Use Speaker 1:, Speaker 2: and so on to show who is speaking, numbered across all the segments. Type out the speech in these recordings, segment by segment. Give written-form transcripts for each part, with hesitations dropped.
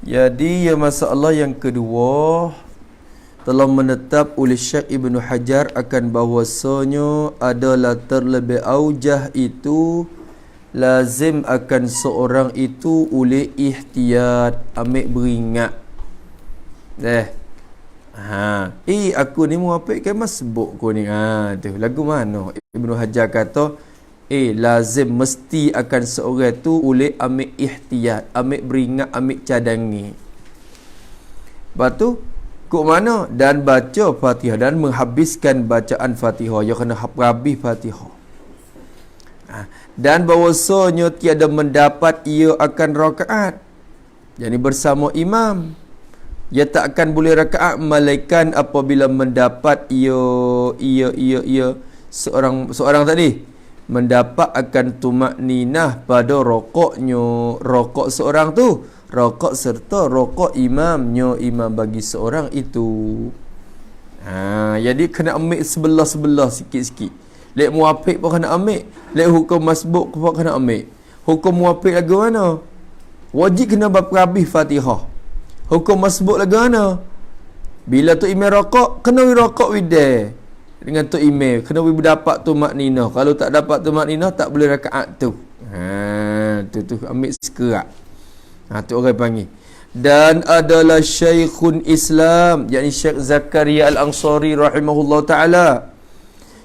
Speaker 1: Jadi masalah yang kedua telah menetap oleh Syekh Ibnu Hajar akan bahwasanya adalah terlebih aujah itu lazim akan seorang itu oleh ihtiyat, ambil beringat. Aku ni muafiq ke masbuk ko ni. Tu lagu mana? Ibnu Hajar kata lazim mesti akan seorang tu oleh ambil ihtiyat, ambil beringat, ambil cadangi. Lepas tu kok mana? Dan baca Fatihah dan menghabiskan bacaan Fatihah. Ya kena habis Fatihah. Dan bahawasanya tiada mendapat ia akan rakaat. Jadi bersama imam. Ia tak akan boleh rakaat melainkan apabila mendapat ia seorang tadi mendapat akan tumakninah pada rokok seorang tu, rokok serta rokok imamnya, imam bagi seorang itu. Jadi kena ambil sebelah-sebelah sikit-sikit. Lek muafiq pun kena ambil, lek hukum masbuk pun kena ambil. Hukum muafiq lagu mana? Wajib kena habis Fatihah. Hukum masbuk lagu mana? Bila tu imam rokok, kena rokok wideh dengan tu imam, kena dapat tu makninah. Kalau tak dapat tu makninah, tak boleh rakaat tu. Tu ambil sekerak. Tu orang panggil. Dan adalah Syekhul Islam, yakni Syekh Zakaria Al-Ansari rahimahullah taala.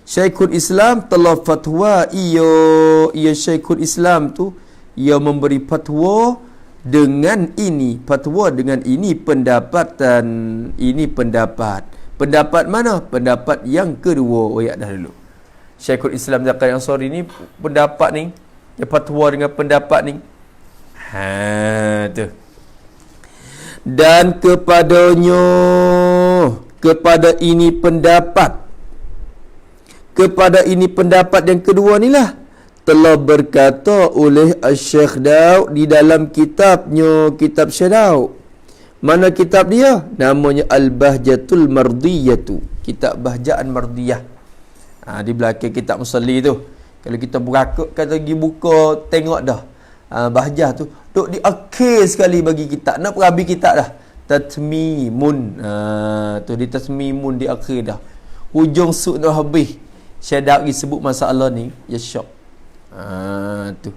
Speaker 1: Syekhul Islam telah fatwa ia Syekhul Islam tu ia memberi fatwa dengan ini, fatwa dengan ini pendapatan, ini pendapat. Pendapat mana? Pendapat yang kedua. Dah dulu. Syekhul Islam Zakaria Ansari ni pendapat ni, dia fatwa dengan pendapat ni. Tu. Dan kepadanya, kepada ini pendapat yang kedua ni lah telah berkata oleh Syekh Daud di dalam kitabnya, kitab Syekh Daud. Mana kitab dia? Namanya Al-Bahjatul Mardiyatu, kitab Bahjaan Mardiyah. Di belakang kitab Musalli tu. Kalau kita kata pergi buka, tengok dah. Bahjah tu duk di akhir sekali bagi kitab. Nak habis kitab dah. Tatmimun. Tu di Tatmimun di akhir dah. Hujung sud dah habis. Syekh Daud sebut masalah ni, ya syok. Tu.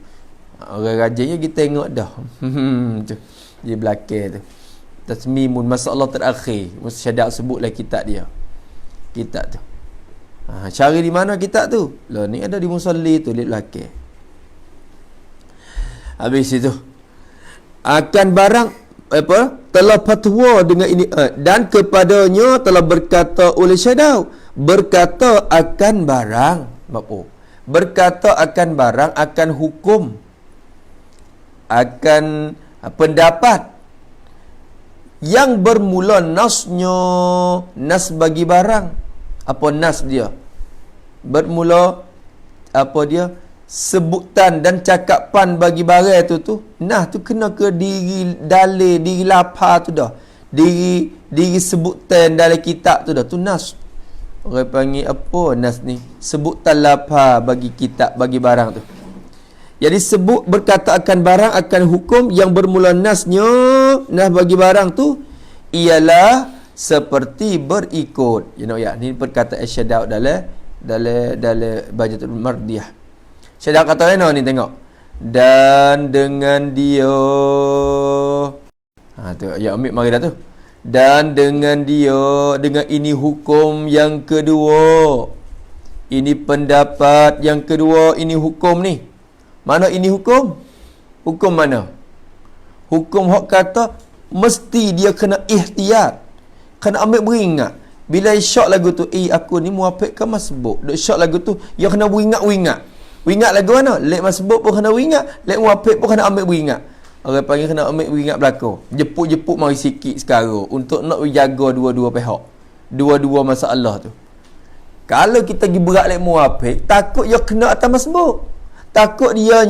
Speaker 1: Orang rajinnya kita tengok dah. Tu. Di belakang tu. Tasmimun, masalah terakhir. Syekh Daud sebutlah kitab dia. Kitab tu. Cari di mana kitab tu? Lah ni ada di Musalli tu, lihat belakang. Habis itu akan barang telah fatwa dengan ini dan kepadanya telah berkata oleh Syekh Daud, berkata akan barang berkata akan barang, akan hukum, akan pendapat yang bermula nasnya, nas bagi barang. Apa nas dia? Bermula apa dia? Sebutan dan cakapan bagi barang tu. Nah tu kena ke diri dalil, diri lapar tu dah. Diri sebutan dalam kitab tu dah. Tu nas. Orang panggil apa nas ni? Sebutan lapar bagi kitab, bagi barang tu. Jadi sebut berkata akan barang, akan hukum yang bermula nasnya, nas bagi barang tu ialah seperti berikut. Ni perkataan Syekh Daud dalam Bahjatul Mardiyah. Syekh Daud kata ni tengok. Dan dengan dia tu ya ambil mari dah tu. Dan dengan dia, dengan ini hukum yang kedua. Ini pendapat yang kedua, ini hukum ni. Mana ini hukum? Hukum mana? Hukum hak kata mesti dia kena ihtiyat, kena ambil beringat. Bila syok lagu tu, aku ni muafiq ke masbuk? Duk syok lagu tu, dia kena beringat. Beringat lagu mana? Lek masbuk pun kena beringat, lek muafiq pun kena ambil beringat. Orang panggil kena ambil beringat belakang. Jeput mari sikit sekarang untuk nak jaga dua-dua pihak. Dua-dua masalah tu. Kalau kita pergi berat lek muafiq, takut dia kena atas masbuk. Takut dia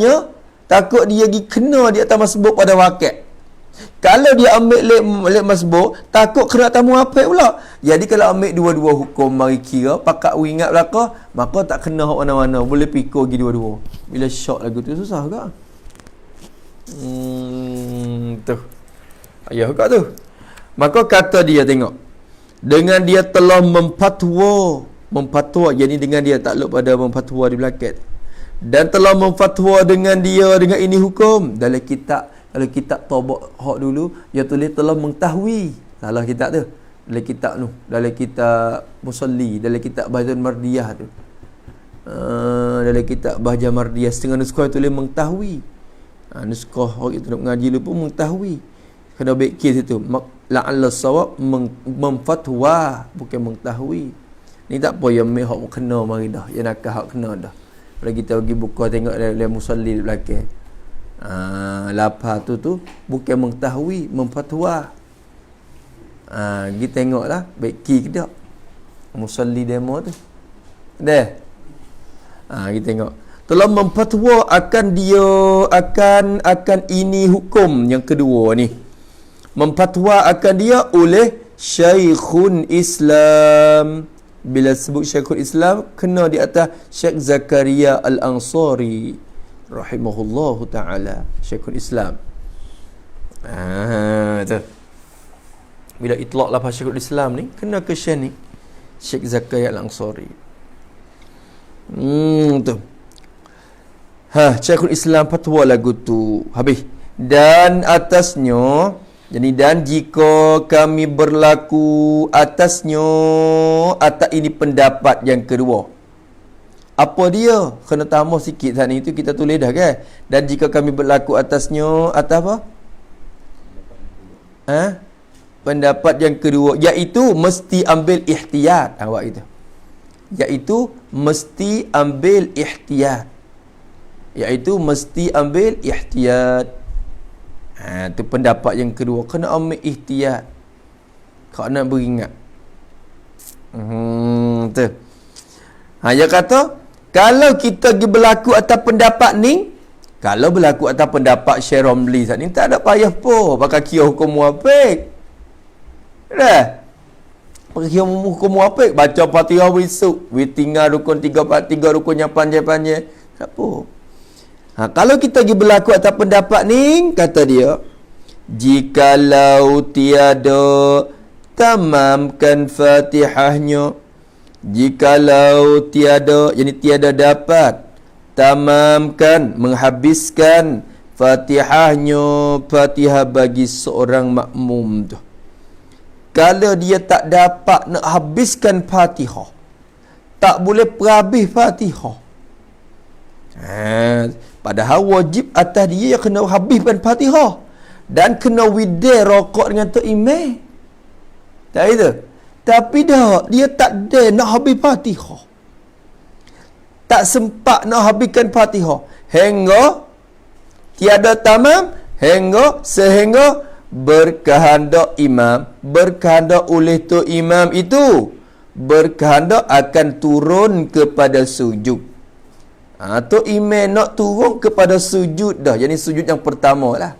Speaker 1: pergi kena di atas masbuk pada wakil. Kalau dia ambil lek masbuk, takut kena atas muafiq pula. Jadi kalau ambil dua-dua hukum, mari kira pakat ingat belaka, maka tak kena hak mana-mana, boleh pikir pergi dua-dua. Bila syok lagu tu susah ke? Tu. Ya kat tu. Maka kata dia tengok. Dengan dia telah memfatwa, jadi dengan dia takluk pada memfatwa di belakang. Dan telah memfatwa dengan dia dengan ini hukum dalam kitab. Kalau kitab Tabak hak dulu dia tulis telah mengetahui. Salah kitab tu. Dalam kitab tu, dalam kitab Musalli, dalam kitab Bahjah Mardiyah tu. Dalam kitab Bahjah Mardiyah setengah nuskah tulis mengetahui. Nuskah orang itu nak mengaji lu pun mengetahui. Kena baik kes itu. La'alla sawab memfatwa bukan mengetahui. Ni tak apa yang hak kena mari dah. Yang nak hak kena dah. Kalau kita pergi buka tengok dalam Musalli di belakang. Lapar tu bukan mengetahui, memfatwa. Kita tengoklah baik ki ke tak. Musalli demo tu. Dah. Kita tengok. Telah memfatwa akan dia akan ini hukum yang kedua ni. Memfatwa akan dia oleh Syekhul Islam. Bila sebut Syekhul Islam kena di atas Syekh Zakaria Al-Ansari rahimahullahu taala, Syekhul Islam. Tu. Bila itlaq lafaz Syekhul Islam ni kena ke Syekh ni, Syekh Zakaria Al-Ansari. Tu. Syekhul Islam fatwa lagu tu. Habis. Dan atasnya, jadi dan jika kami berlaku atasnya, atas ini pendapat yang kedua. Apa dia? Kena tambah sikit sana itu kita tulis dah kan. Dan jika kami berlaku atasnya, atas apa? Pendapat yang kedua, iaitu mesti ambil ihtiyat. Awak itu. Iaitu mesti ambil ihtiyat. Iaitu mesti ambil ihtiyat. Itu pendapat yang kedua. Kena ambil ihtiyat. Kau nak beringat. Tu. Dia kata, kalau kita pergi berlaku atas pendapat ni, kalau berlaku atas pendapat Syekh Romli saat ni, tak ada payah pun. Pakai kira hukum muafiq. Dah. Pakai kira hukum muafiq. Baca Fatihah besok. Tinggal rukun 3 rukun yang panjang-panjang. Tak apa. Kalau kita pergi berlaku atas pendapat ni, kata dia, jikalau tiada tamamkan Fatihahnya, jikalau tiada, yani tiada dapat tamamkan, menghabiskan Fatihahnya, Fatihah bagi seorang makmum tu. Kalau dia tak dapat nak habiskan Fatihah, tak boleh perhabis Fatihah. Padahal wajib atas dia yang kena habiskan Fatihah dan kena widai rokok dengan Tok Imam. Tak itu. Tapi dah dia tak ada nak habis Fatihah. Tak sempat nak habiskan Fatihah. Hingga tiada tamam, sehingga berkehendak imam, berkehendak oleh Tok Imam itu, berkehendak akan turun kepada sujud. Tok Imam nak turun kepada sujud dah. Jadi sujud yang pertama lah.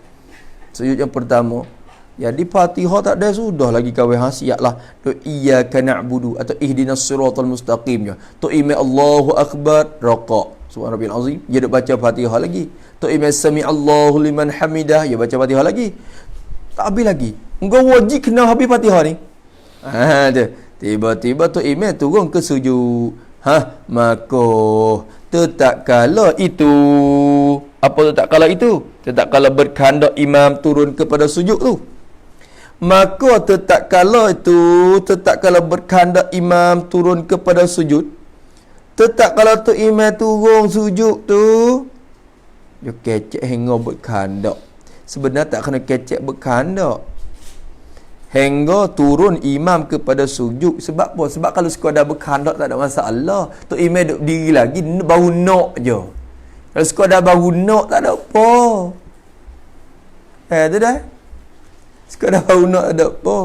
Speaker 1: Sujud yang pertama. Jadi Fatihah tak ada sudah lagi kawan siaplah. Iyyaka na'budu atau ihdinas siratal mustaqim. Tok Imam Allahu akbar, raqaq. Subhanallahil azim. Dia duk baca Fatihah lagi. Tok Imam sami Allahu liman hamidah, dia baca Fatihah lagi. Tak habis lagi. Engkau wajib kena habis Fatihah ni. Tiba-tiba Tok Imam turun ke sujud. Maka tetap kala itu, apa tetap kala itu? Tetap kala berkehendak imam turun kepada sujud tu. Maka tetap kala itu, tetap kala berkehendak imam turun kepada sujud, tetap kala tu imam turun sujud tu, dia kecek hingga berkehendak. Sebenarnya tak kena kecek berkehendak. Hingga turun imam kepada sujud. Sebab apa? Sebab kalau sekadar berkehendak tak ada masalah. Tok imam duduk diri lagi, baru nak je. Kalau sekadar baru nak tak ada apa. Tu dah. Sekadar baru nak tak ada apa.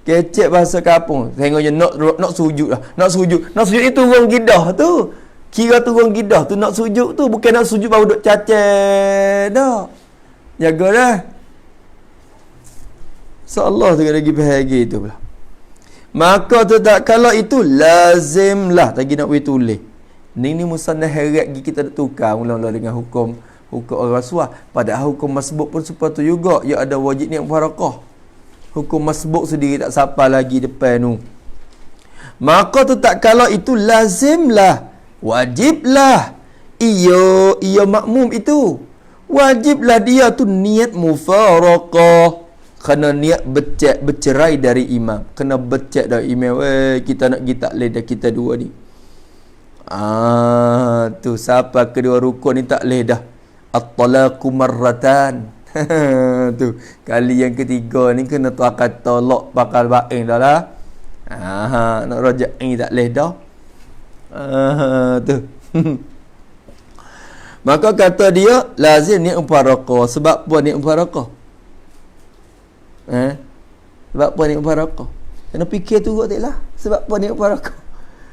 Speaker 1: Kecek bahasa kampung. Tengok je nak sujud lah. Nak sujud ni turun gidah tu. Kira turun gidah tu nak sujud tu. Bukan nak sujud baru duduk cacet dah. Jaga dah. InsyaAllah tu lagi bahagia tu pula. Maka tu tak kalau itu lazimlah tadi nak boleh tulis. Ni musannaf heret kita nak tukar mula-mula dengan hukum orang rasuah. Padahal hukum masbuk pun seperti juga. Ya ada wajib niat mufarakah. Hukum masbuk sendiri tak sampai lagi depan tu. Maka tu tak kalau itu lazimlah, wajiblah ia makmum itu, wajiblah dia tu niat mufaraqah, kena niat bercerai dari imam, kena bercak dari imam. Kita nak pergi taklid dah kita dua ni. Tu siapa kedua rukun ni taklid dah. At-talaqu marratan. Tu kali yang ketiga ni kena tu akan tolak bakal baing dah lah. Nak rojak ni taklid dah. Tu. Maka kata dia lazim niat mufaraqah. Sebab apa niat mufaraqah? Sebab apa niat mufaraqah? Kena fikir turut taklah. Sebab apa niat mufaraqah?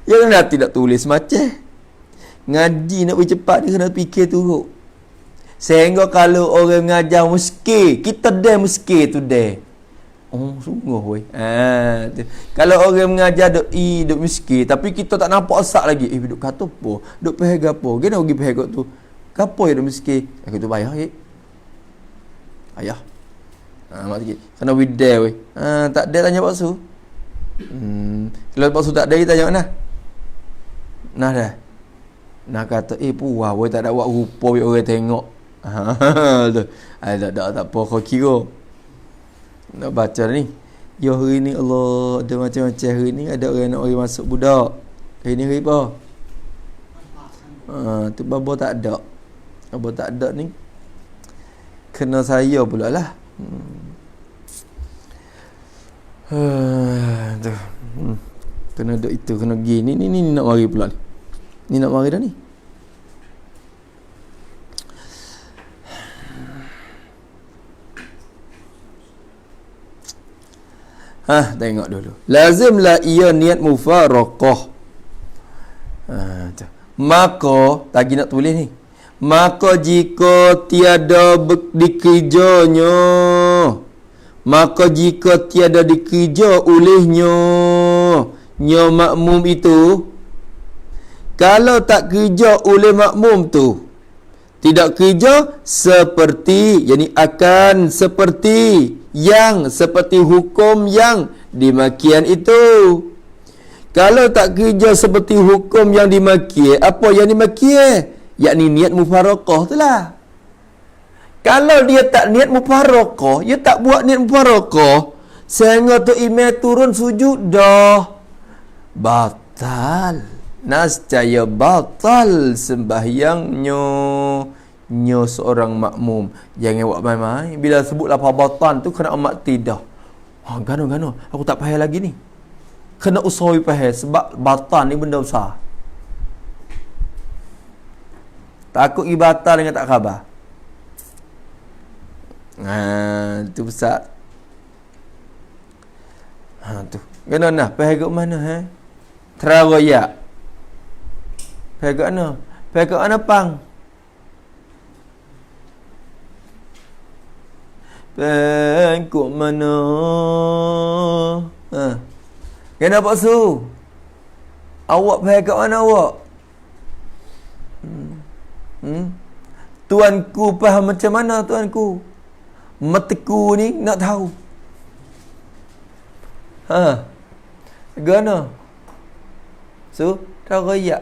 Speaker 1: Jangan nanti nak tulis macam ngaji nak pergi cepat dia kena fikir turut. Sehingga kalau orang mengajar muskil, kita dah muskil tu dah. Oh sungguh weh. Kalau orang mengajar duk muskil tapi kita tak nampak asak lagi. Duk kata apa? Duk pahag apa? Gena pergi pahag tu. Gapo ya duk muskil? Aku tu bayar ayah. Mak sikit. Kena widai weh. Tak ada tanya Pak Su. Kalau Pak Su tak ada tanya mana? Nah dah. Nak kata puas weh tak ada buat rupa orang tengok. Tu. Tak apa kau kira. Nak baca ni. Ya hari ni Allah ada macam-macam hari ni ada orang nak orang masuk budak. Hari ni hari apa? Tu babo tak ada. Babo tak ada ni. Kena saya pula lah. Tu. Kena ada itu, kena pergi. Ni nak mari pula ni. Ni nak mari dah ni. Tengok dulu. Lazimlah ia niat mufaraqah. Maka lagi nak tulis ni. Maka jika tiada dikerjanya, maka jika tiada dikerja olehnya nya makmum itu, kalau tak kerja oleh makmum tu, tidak kerja seperti, yakni akan seperti yang seperti hukum yang dimakian itu. Kalau tak kerja seperti hukum yang dimakian, apa yang dimakian? Yakni niat mufaraqah tu lah. Kalau dia tak niat mufaraqah, dia tak buat niat mufaraqah, sehingga tu imam turun sujud dah batal. Nascaya batal sembahyangnya nya seorang makmum. Jangan buat main-main. Bila sebut lafaz batal tu kena amat tidak. Gano aku tak faham lagi ni. Kena usahawi faham sebab batal ni benda besar. Takut ibatal dengan tak khabar. Tu besar. Tu. Kena nah faham kat mana Terawayak. Faham kat mana? Faham kat mana pang? Kat mana? Kenapa Pak Su? Awak faham kat mana awak? Tuanku faham macam mana tuanku? Mateku ni nak tahu. Gana? Su, tahu ya?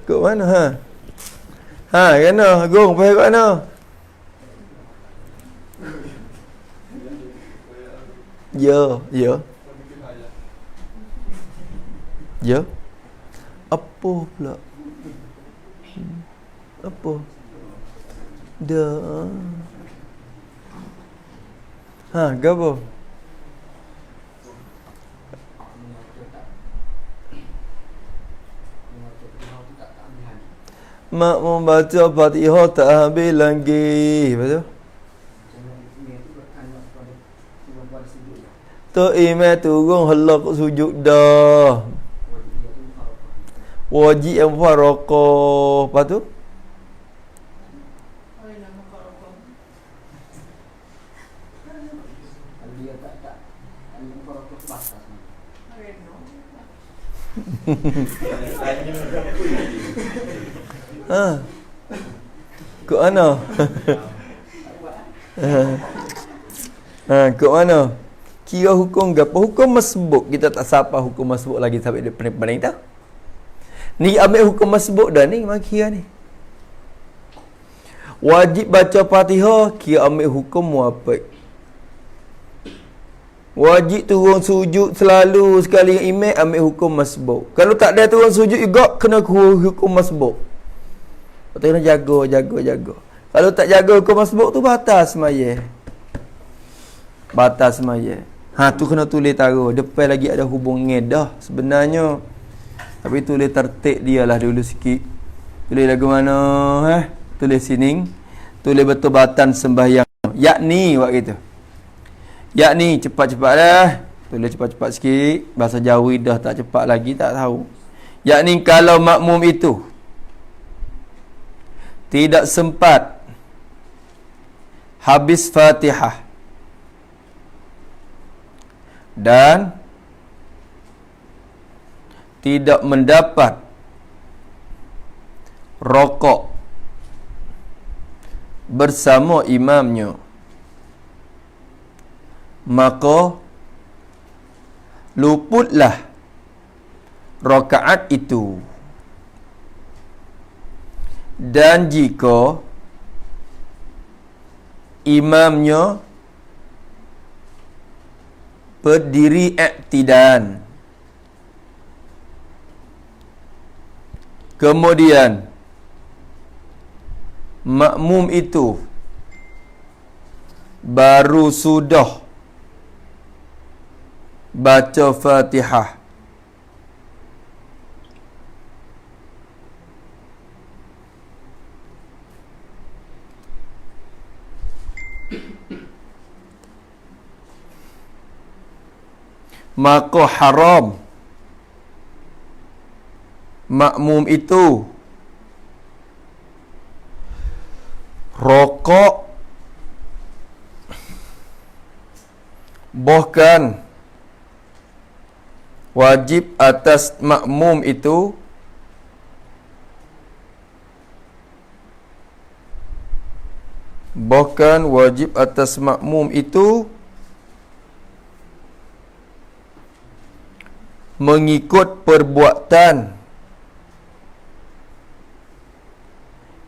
Speaker 1: Kat mana kena gong pergi kat mana? Ya. Apa pula? Apa? Dah. Gapo? Mak membaca Fatihah tak habis lagi. Betul? Tu imam turun halak sujud dah. Wajib yang mufaraqah. Lepas tu? Ha. Kok mana? Kok mana? Kira hukum gapo? Hukum masbuk. Kita tak sapa hukum masbuk lagi sampai dia pening-pening tak? Ni ambil hukum masbuk dah ni kira ni. Wajib baca Fatihah, kira ambil hukum muafik. Wajib turun sujud selalu sekali imam, ambil hukum masbuk. Kalau tak ada turun sujud juga kena hukum masbuk. Kena jaga. Kalau tak jaga hukum masbuk tu batas semaya. Batas semaya. Tu kena tulis taruh. Depan lagi ada hubungan dah sebenarnya. Tapi tulis tertik dia lah dulu sikit. Tulis lagu mana? Tulis sini. Tulis betul batan sembahyang. Yakni buat gitu. Yakni cepat-cepat dah. Tulis cepat-cepat sikit. Bahasa Jawi dah tak cepat lagi tak tahu. Yakni kalau makmum itu tidak sempat habis Fatihah dan tidak mendapat rokok bersama imamnya, maka luputlah rakaat itu. Dan jika imamnya berdiri iktidan, kemudian makmum itu baru sudah baca Fatihah, maka haram makmum itu rokok, bahkan wajib atas makmum itu mengikut perbuatan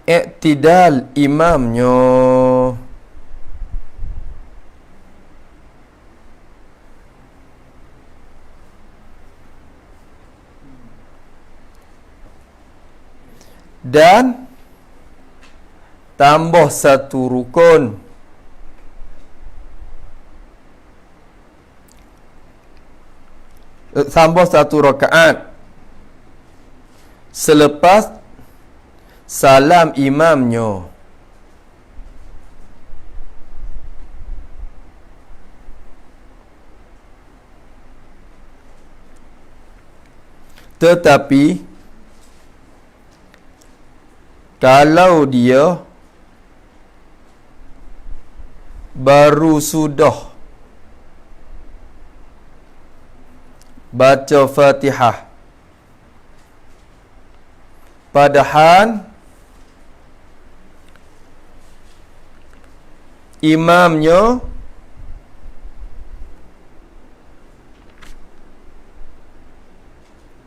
Speaker 1: iktidal imamnya. Dan tambah satu rukun, tambah satu rakaat selepas salam imamnya. Tetapi kalau dia baru sudah baca Fatihah, padahal imamnya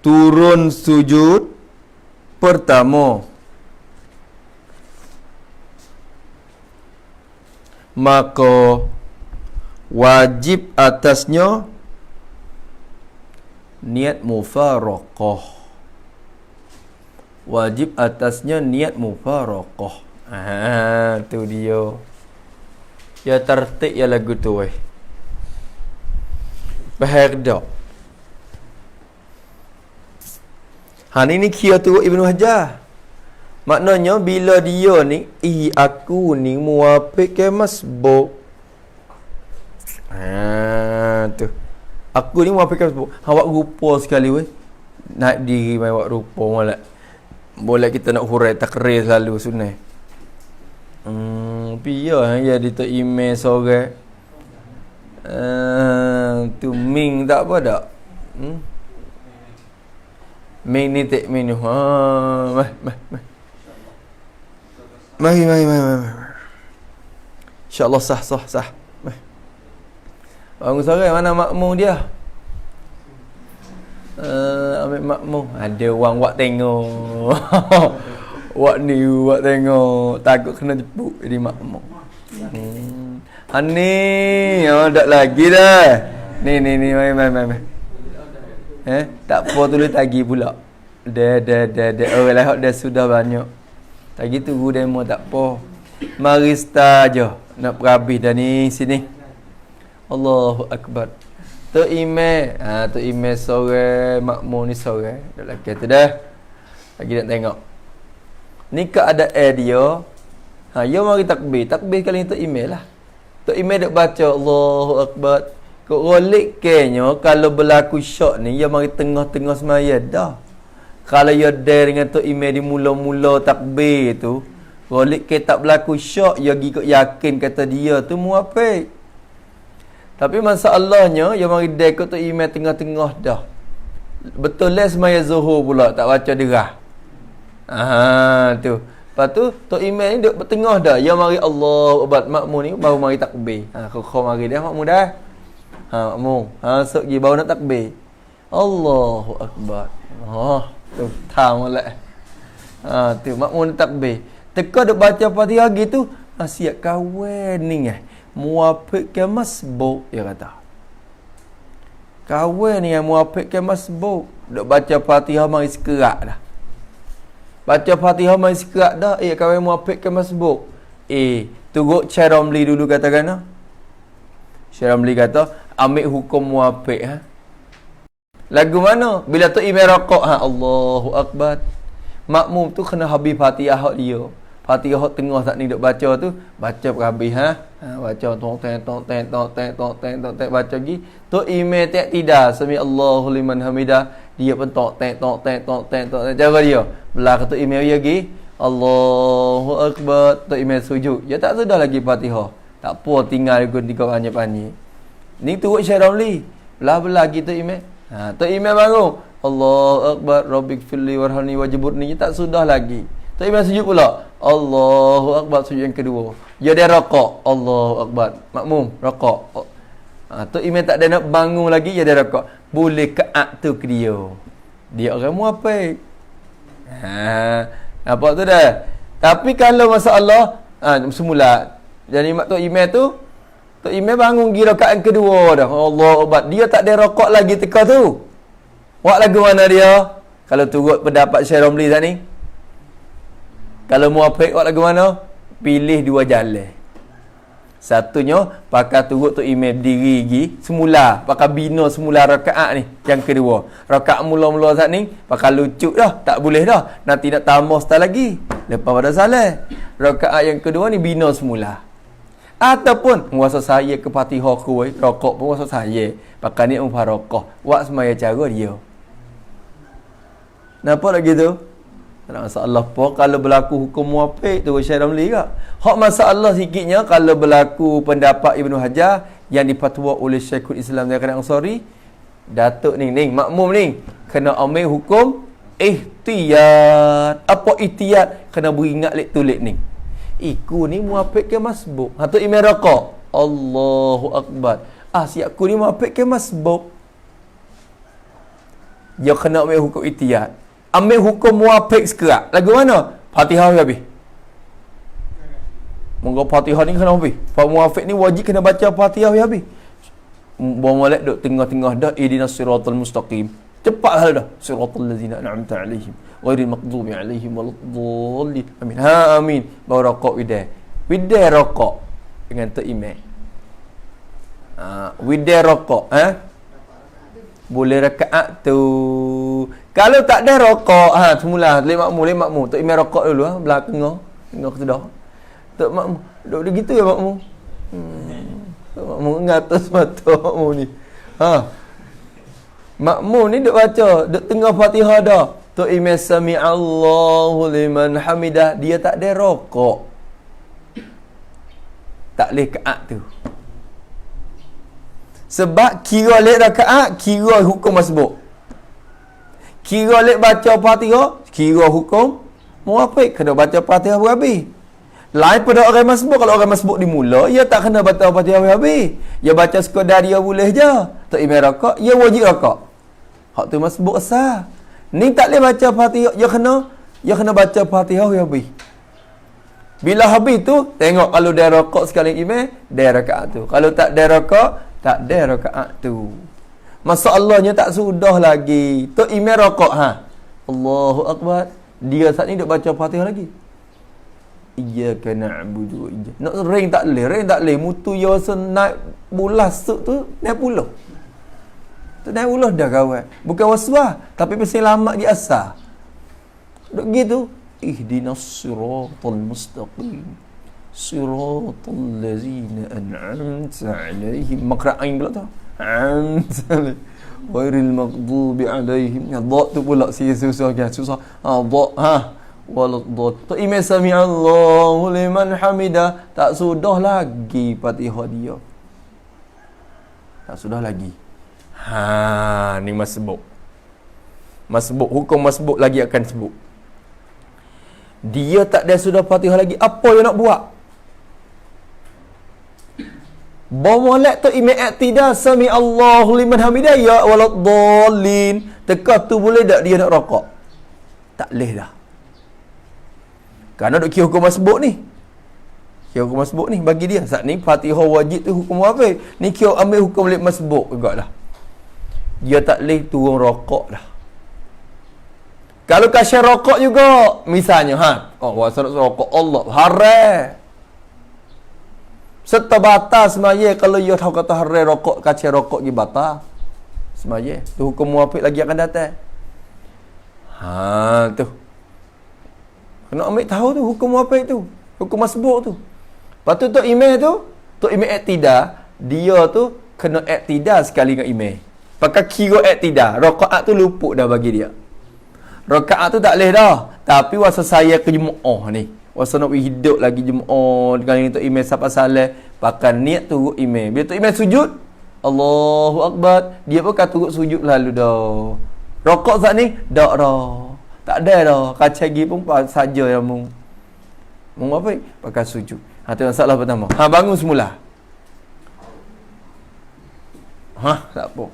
Speaker 1: turun sujud pertama, maka wajib atasnya niat mufaraqah. Wajib atasnya niat mufaraqah. Tu dia. Ya tertik ya lagu tu weh. Bahar dak. Ini kira tu Ibnu Hajar. Maknanya bila dia ni, aku ni muwafiq ke masbuk. Tu. Aku ni muwafiq ke masbuk. Awak rupa sekali weh. Naik diri mai awak rupa molek. Boleh kita nak hurai takrir selalu sunai. Piya ya dia tu email sore. Tu ming tak apa dak. Mini tak mini. Mari. InsyaAllah sah. Bangun sore mana makmum dia? Ambil makmum. Ada orang buat tengok. Buat tengok. Takut kena jepuk jadi makmum. Ni, tak lagi dah. Ni, mari. Tak apa tulis tagi pula. Dah. Orang lain dah sudah banyak. Tagi tunggu demo tak apa. Mari start je. Nak berhabis dah ni sini. Allahu Akbar. Tu email sore makmum ni sore. Dah lagi tu dah. Lagi nak tengok. Ni keadaan dia. Ya mari takbir. Takbir kali ni tu email lah. Tu email duk baca Allahu Akbar. Kau rolik kenya kalau berlaku syok ni ya mari tengah-tengah semaya dah. Kalau ya der dengan tu email di mula-mula takbir tu, rolik ke tak berlaku syok ya gigit yakin kata dia tu muafik. Tapi masalahnya ya mari der tu email tengah-tengah dah. Betul lah semaya zuhur pula tak baca derah. Tu. Lepas tu email ni duk bertengah dah. Ya mari Allah ubat makmum ni baru mari takbir. Kau mari dah makmum dah. Makmum. Sok gi baru nak takbir. Allahu Akbar. Tu tahu lah. Tu makmum takbir. Teka duk baca Fatihah gitu, siap kawan ni muafik ke masbuk dia kata. Kawan ni yang muafik ke masbuk. Duk baca Fatihah mari sekerak dah. Baca Fatihah mari sekerak dah. Kawan muafik ke masbuk. Turut Syekh Ramli dulu katakan. Syekh Ramli kata, ambil hukum muafik Lagu mana? Bila tu imam rokok Allahu Akbar. Makmum tu kena habis Fatihah hak dia. Fatihah hak tengah tak ni duk baca tu, baca habis baca tong teng baca lagi. Tu imam tidak sami Allahu liman hamidah, dia pun tong teng cara dia. Belah tu imam dia lagi Allahu Akbar, tu imam sujud. Dia tak sudah lagi Fatihah. Tak apa tinggal ikut tiga panjang-panjang. Ni turut Syekh Ramli. Belah-belah gitu imam. Tu imam bangun. Allahu Akbar, Rabbik firli warhamni wajburni. Tak sudah lagi. Tu imam sujud pula. Allahu Akbar sujud yang kedua. Dia raqaq. Allahu Akbar. Makmum raqaq. Tu imam tak ada nak bangun lagi, dia raqaq. Boleh keak tu ke dia. Dia orang muafik. Apa tu dah. Tapi kalau masalah semula jadi mak tu imam bangun gi rakaat yang kedua dah. Allahu Akbar. Dia tak ada raqaq lagi teka tu. Wak lagu mana dia? Kalau turut pendapat Syekh Ramli tadi ni. Kalau muafik wak lagu mana? Pilih dua jalan. Satunya pakai turut tu imam berdiri gi semula, pakai bina semula rakaat ni yang kedua. Rakaat mula-mula saat ni pakai lucuk dah, tak boleh dah. Nanti nak tambah sekali lagi. Lepas pada salah. Rakaat yang kedua ni bina semula. Ataupun menguasa saya ke Fatihah kuai, rokok pun menguasa saya. Pakai ni mufarakah. Wak semaya cara dia. Nampak lagi tu? Tak ada masalah apa kalau berlaku hukum muafik tu Syekh Ramli ke? Hak masalah sikitnya kalau berlaku pendapat Ibnu Hajar yang dipatwa oleh Syekhul Islam Zaid Ansari, Datuk ni makmum ni kena ambil hukum ihtiyat. Apa ihtiyat? Kena beringat lek tulis ni. Iku ni muafik ke masbuk? Tu imam raqaq. Allahu Akbar. Siap ku ni muafik ke masbuk? Dia kena ambil hukum ihtiyat. Ambil hukum muafik sekerak. Lagu mana? Fatihah habis. Moga Fatihah ni kena habis. Pak muafik ni wajib kena baca Fatihah habis. Bawa molek duk tengah-tengah dah ihdinas siratal mustaqim. Cepat hal dah. Siratal ladzina an'amta alaihim ghairil maghdubi alaihim waladdallin. Amin. Amin. Baru raqaq widai raqaq dengan tu imam. Widai raqaq boleh rakaat tu. Kalau tak ada raqaq semula leh makmum tu imam raqaq dulu belah tengah kesedah. Tu makmum duk gitu ya makmum. Makmum ngatas mata makmum ni. Makmum ni duk baca, duk tengah Fatihah dah. Tu imam sami Allahu liman hamidah, dia tak ada raqaq. Tak leh keak tu. Sebab kira lek rakaat, kira hukum masbuk. Kira lek baca Fatihah, kira hukum muwafiq, kena baca Fatihah habis. Lain pada orang masbuk, kalau orang masbuk dimula, ia tak kena baca Fatihah habis. Ia baca sekadar dia boleh je. Tak imam rakaat, ia wajib rakaat. Hak tu masbuk sah. Ni tak boleh baca Fatihah, ia kena baca Fatihah habis. Bila habis tu, tengok kalau dia rakaat sekali imam, dia rakaat tu. Kalau tak dia rakaat, tak ada rakaat tu. Masalahnya tak sudah lagi. Tu imam rakaat ha. Allahu akbar. Dia saat ni duk baca Fatihah lagi. Iyyaka na'budu wa iyyaka. Nak ring tak leh, mutu yo naik bulas tu naik puluh. Tu naik puluh dah kawan. Bukan waswah, tapi mesti lama di asal. Duk gitu. Ihdinas siratal mustaqim. Siratal ladzina an'amta 'alaihim. Makra ain pula tu. An'amta ghairil maghdubi 'alaihim. Ya dha tu pula susah kan. Susah. Dha ha. Waladhdallin. Tu imam sami'allahu liman hamidah. Tak sudah lagi Fatihah dia. Tak sudah lagi. Ni masbuk. Hukum masbuk lagi akan sebut. Dia tak ada sudah Fatihah lagi. Apa yang nak buat? Bomolek tu imam i'tidal sami Allahu liman hamidah ya waladhdallin. Teka tu boleh tak dia nak rakaat? Tak boleh dah. Kerana duk kira hukum masbuk ni. Kira hukum masbuk ni bagi dia. Saat ni Fatihah wajib tu hukum apa? Ni kira ambil hukum lek masbuk juga dah. Dia tak boleh turun rakaat dah. Kalau kasih rokok juga, misalnya, wasa nak rokok Allah, haram. Serta batal semaya, kalau ia tahu kata haram rokok, kasih rokok dia batal. Semaya. Tu hukum muwafiq lagi akan datang. Tu. Kena ambil tahu tu, hukum muwafiq tu. Hukum masbuk tu. Lepas tu, tu imam i'tidal, dia tu kena i'tidal sekali dengan imam. Pakai kira i'tidal, rakaat tu luput dah bagi dia. Rakaat tu tak boleh dah. Tapi wasa saya ke jemaah ni, wasa nak hidup lagi jemaah dengan ni tu imam sampai salah, pakai niat turut imam. Bila tu imam sujud, Allahu akbar, dia pun akan turut sujud lalu dah. Rakaat saat ni dak dah. Tak ada dah. Kaca gi pun saja yang mung apa? Pakai sujud. Tu masalah pertama. Bangun semula. Tak apa.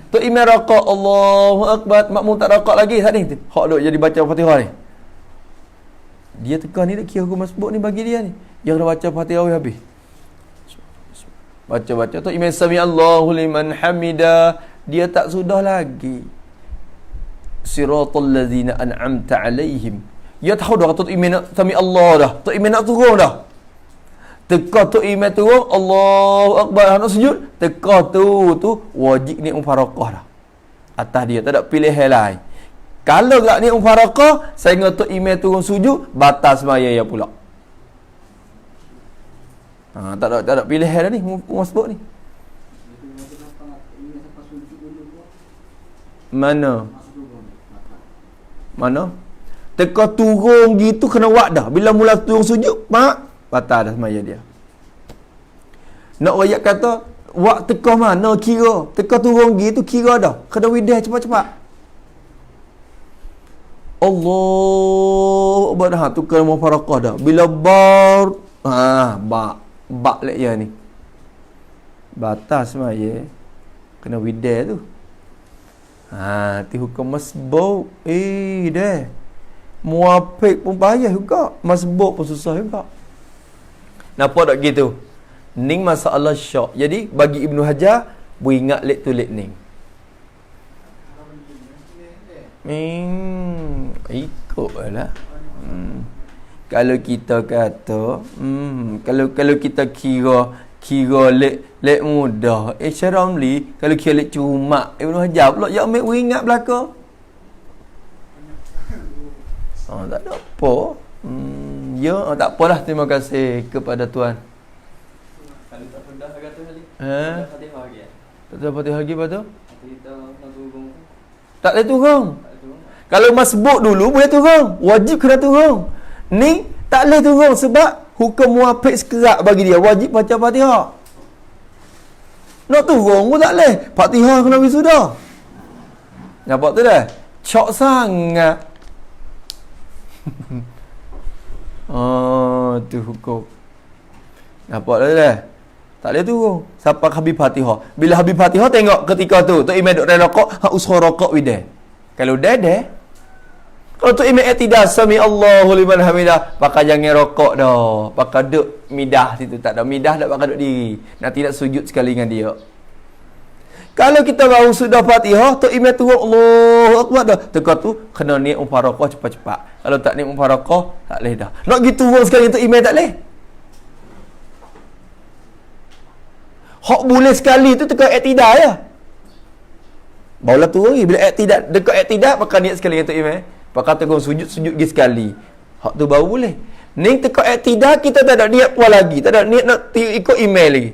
Speaker 1: Tu imam rakaat Allahu akbar, makmum tak rakaat lagi saat ni. Hak duk jadi baca Fatihah ni. Dia tekan ni dak kira hukum masbuk ni bagi dia ni. Dia kena baca Fatihah habis. Baca tu imam sami Allahu liman hamidah, dia tak sudah lagi. Siratal ladzina an'amta 'alaihim. Dia tahu dah tu imam nak sami Allah dah. Tu imam nak turun dah. Teka tu imam turun, Allahu akbar, nak sujud, teka tu wajib ni mufarakah dah. Atas dia tak ada pilihan lain. Kalau tak ni mufarakah, sehingga tu imam turun sujud, batal semaya ya pula. Tak ada pilihan dah ni masbuk ni. Mana? Teka turun gitu kena buat dah. Bila mula turun sujud, batal dah semaya dia. Nak ayat kata wak teka mana kira, teka turun gitu kira dah. Kena widah cepat-cepat. Allah akbar dah, tu kena mufarakah dah. Bila bar bak lek ya ni. Batal semaya. Kena widah tu. Ti hukum masbuk. Dah. Muwafiq pun payah juga. Masbuk pun susah juga. Napa tak gitu? Ning masalah syak. Jadi bagi Ibnu Hajar, beringat lek tu lek ning. Ikutlah. Kalau kita kata, kalau kita kira lek mudah. Syaramli kalau kira lek cuma Ibnu Hajar pula ya ambil beringat belaka. Tak ada apa. Tak apalah, terima kasih kepada Tuhan.
Speaker 2: Kalau tak sudah kata kali. Fatihah lagi.
Speaker 1: Tak ada Fatihah lagi apa tu?
Speaker 2: Kita nak turun.
Speaker 1: Tak boleh turun. Kalau masbuk dulu boleh turun. Wajib kena turun. Ni tak boleh turun sebab hukum muwafiq sekerat bagi dia. Wajib baca Fatihah. Nak turun pun tak boleh. Fatihah kena wisuda. Nampak tu dah? Cok sangat. Tu hukum. Nampak dah? Tak boleh turun. Sampai Habib Fatihah. Bila Habib Fatihah tengok ketika tu, Tok Imam duk rokok, hak usaha rokok wide. Kalau dah. Kalau Tok Imam i'tidal, sami Allahu liman hamidah, pakai jangan rokok dah. Pakai duk midah situ, tak ada midah dak pakai duk diri. Nanti nak sujud sekali dengan dia. Kalau kita baru sudah Fatihah, Tok Imam turun Allahu Akbar dah. Teka tu kena niat mufarakah cepat-cepat. Kalau tak niat mufarakah, tak leh dah. Nak gitu turun sekali Tok Imam tak leh. Hak boleh sekali tu teka i'tidal ya. Barulah turun lagi. Bila i'tidal, dekat i'tidal pakai niat sekali dengan Tok Imam. Pakai tegur sujud lagi sekali. Hak tu baru boleh. Ni teka i'tidal kita tak ada niat puas lagi. Tak ada niat nak ikut email lagi.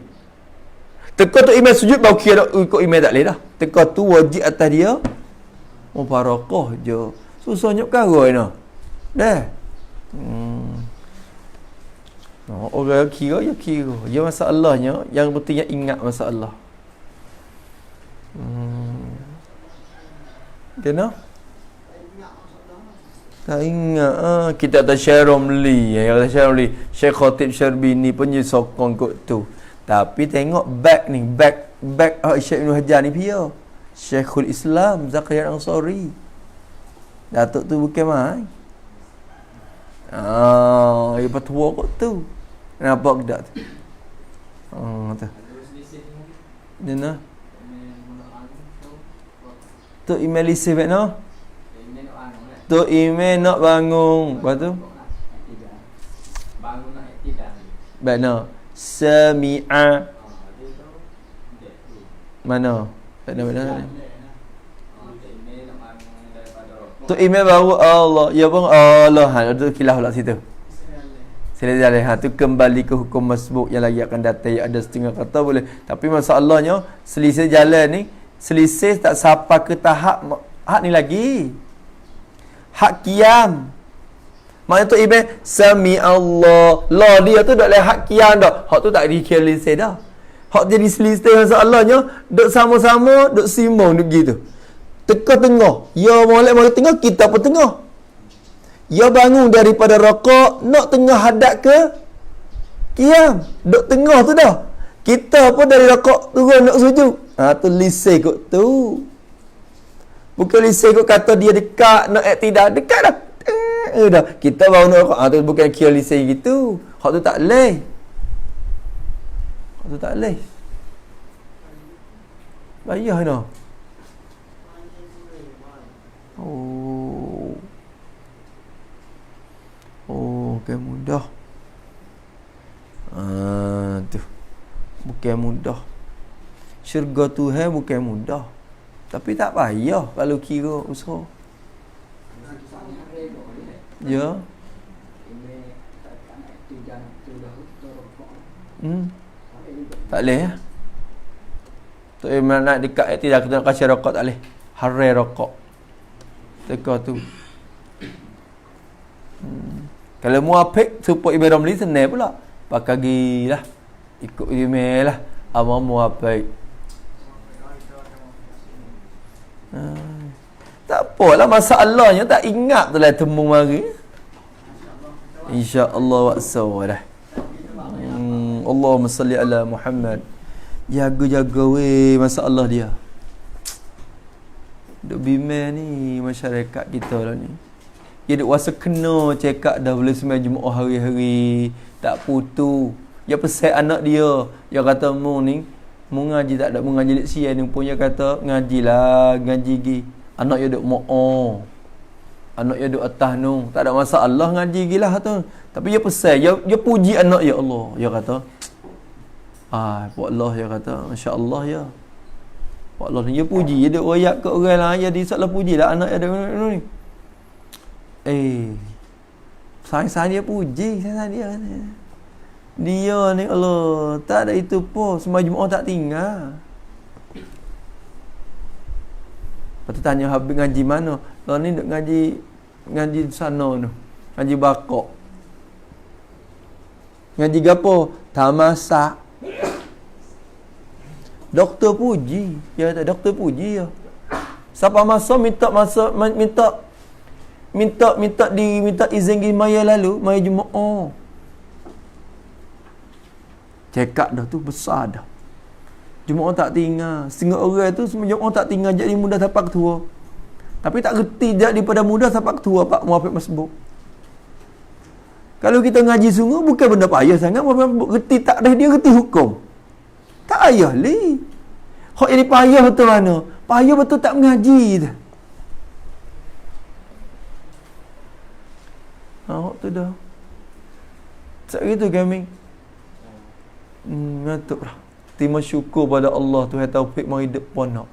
Speaker 1: Teka tu email sujud baru kira ikut email tak boleh dah. Teka tu wajib atas dia mubarakah je. Susahnya perkara ni. Dah. Orang kira ya kira. Ya masalahnya yang pentingnya ingat masalah. Kena? Tak ingat. Kita ada Syekh Romli. Syekh Khatib Syarbini punya sokong kot tu. Tapi tengok back ni, back Syekh Ibn Hajar ni dia. Syekhul Islam Zakaria Ansari. Datuk tu bukan main. Dia petua kot tu. Nampak tak tu? Tu. Dia nak. Tu email isi baik no? Tu email nak bangun. Lepas tu?
Speaker 2: Bangun nak i'tidal.
Speaker 1: Baik no. Sami'a. Mana? Tak ada mana. Tu email baru Allah. Ya bang Allah. Tu khilaf pula situ. Sila jalan. Tu kembali ke hukum masbuk yang lagi akan datang. Ada setengah kata boleh. Tapi masalahnya selisih jalan ni, selisih tak sampai ke tahap hak ni lagi. Hak qiyam. Maknanya tu email sami Allah. La dia tu tak boleh hak qiyam dah. Hak tu tak dikira selisih dah. Hak jadi selisih masalahnya duk sama-sama duk simbang duk gitu. Teka tengah. Ya molek tengah, kita pun tengah. Ya bangun daripada rokok, nak tengah hadap ke qiyam. Duk tengah tu dah. Kita pun dari rokok turun nak sujud. Tu lisih kot tu. Bukan lisih kot kata dia dekat, nak i'tidal. Dekat dah. Dah. Kita baru nak rokok. Tu bukan kira lisih gitu. Hak tu tak leh. Hak tu tak leh. Bayar no. Bukan mudah. Tu. Bukan mudah. Syurga Tuhan bukan mudah. Tapi tak payah kalau kira usaha. Ya. Tak boleh ya. Tu nak dekat i'tidal kita nak kasih rokok tak boleh. Harai rokok. Teka tu. Kalau muafik supaya Ibn Ramli senang pula. Pakai gilah. Ikut email lah. Amal muafik. Tak apalah masalahnya tak ingat tu lah temu mari. InsyaAllah wa'asawalah. Allahumma salli ala Muhammad. Jaga-jaga weh masalah dia. Duk bimbang ni masyarakat kita lah ni. Dia duk rasa kena cakap dah boleh sembahyang Jumaat hari-hari. Tak putu. Dia pesan anak dia. Dia kata mu ni, mu ngaji tak ada, mu ngaji lek siang ni pun dia kata ngajilah, ngaji gi. Anak dia duk mo'o. Anak dia duk atas nu. Tak ada masalah ngaji gilah tu. Tapi dia pesan, dia puji anak ya Allah. Dia kata, buat Allah dia kata, masya-Allah ya. Buat Allah dia puji, dia duk royak ke orang lain, jadi salah pujilah anak dia ni. Sayang dia puji, sayang dia kata. Dia ni Allah, tak ada itu pun, semua Jumaat tak tinggal. Lepas tu tanya Habib ngaji mana? Lah ni duk ngaji sana tu. Ngaji bakok. Ngaji gapo? Tamasak. Doktor puji. Ya kata doktor puji ya. Siapa minta izin pergi maya lalu, maya Jumaat. Cekak dah tu besar dah. Jumaat tak tinggal. Setengah orang tu semua Jumaat tak tinggal jadi muda tapak tua. Tapi tak reti je daripada muda tapak tua Pak Muhafiz Masbuk. Kalau kita ngaji sungguh bukan benda payah sangat. Muhafiz Masbuk reti tak dah, dia reti hukum. Tak payah li. Hak jadi payah betul mana? Payah betul tak mengaji dah. Hak tu dah. Tak gitu kami. Ngantuk lah. Terima syukur pada Allah Tuhan taufik mari hidup pondok.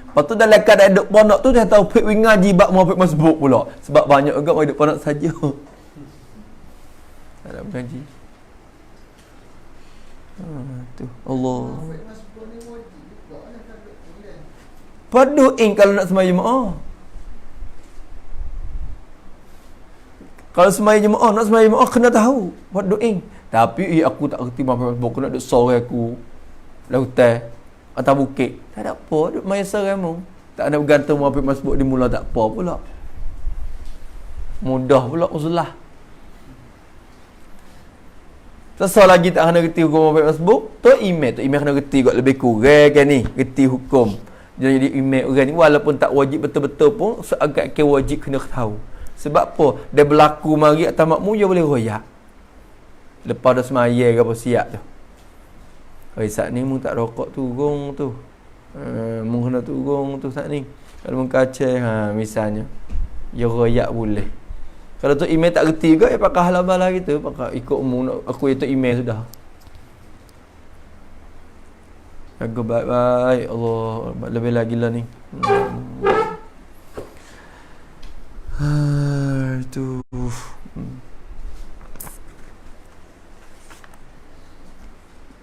Speaker 1: Lepas tu dalam keadaan hidup pondok tu Tuhan taufik ngaji bab Muhafiz Masbuk pula. Sebab banyak juga mari hidup pondok saja. Tak ada mengaji. Tu Allah. Paduin kalau nak sembahyang jemaah. Kalau sembahyang jemaah, nak sembahyang jemaah kena tahu. Paduin. Tapi aku tak reti Muhafiz Masbuk, aku nak duduk sore aku lautan atau bukit. Tak ada apa, duduk maya seramu. Tak ada bergantung Muhafiz Masbuk di mula tak apa pula. Mudah pula uzlah. Sesal lagi tak kena reti hukum Muhafiz Masbuk, tu email kena reti kot lebih kurang kan ni, reti hukum. Jadi email orang ni walaupun tak wajib betul-betul pun seagak ke wajib kena tahu. Sebab apa? Dia berlaku mari atas makmum dia boleh royak. Lepas dah semaya ke apa siap tu. Oi saat ni mung tak rokok turung tu. Mung kena turung tu saat ni. Kalau mung kacau misalnya. Ya royak boleh. Kalau tu email tak reti juga ya pakai halal gitu, pakai ikut umum aku itu email sudah. Jaga baik-baik Allah, lebih lagi lah ni. Itu.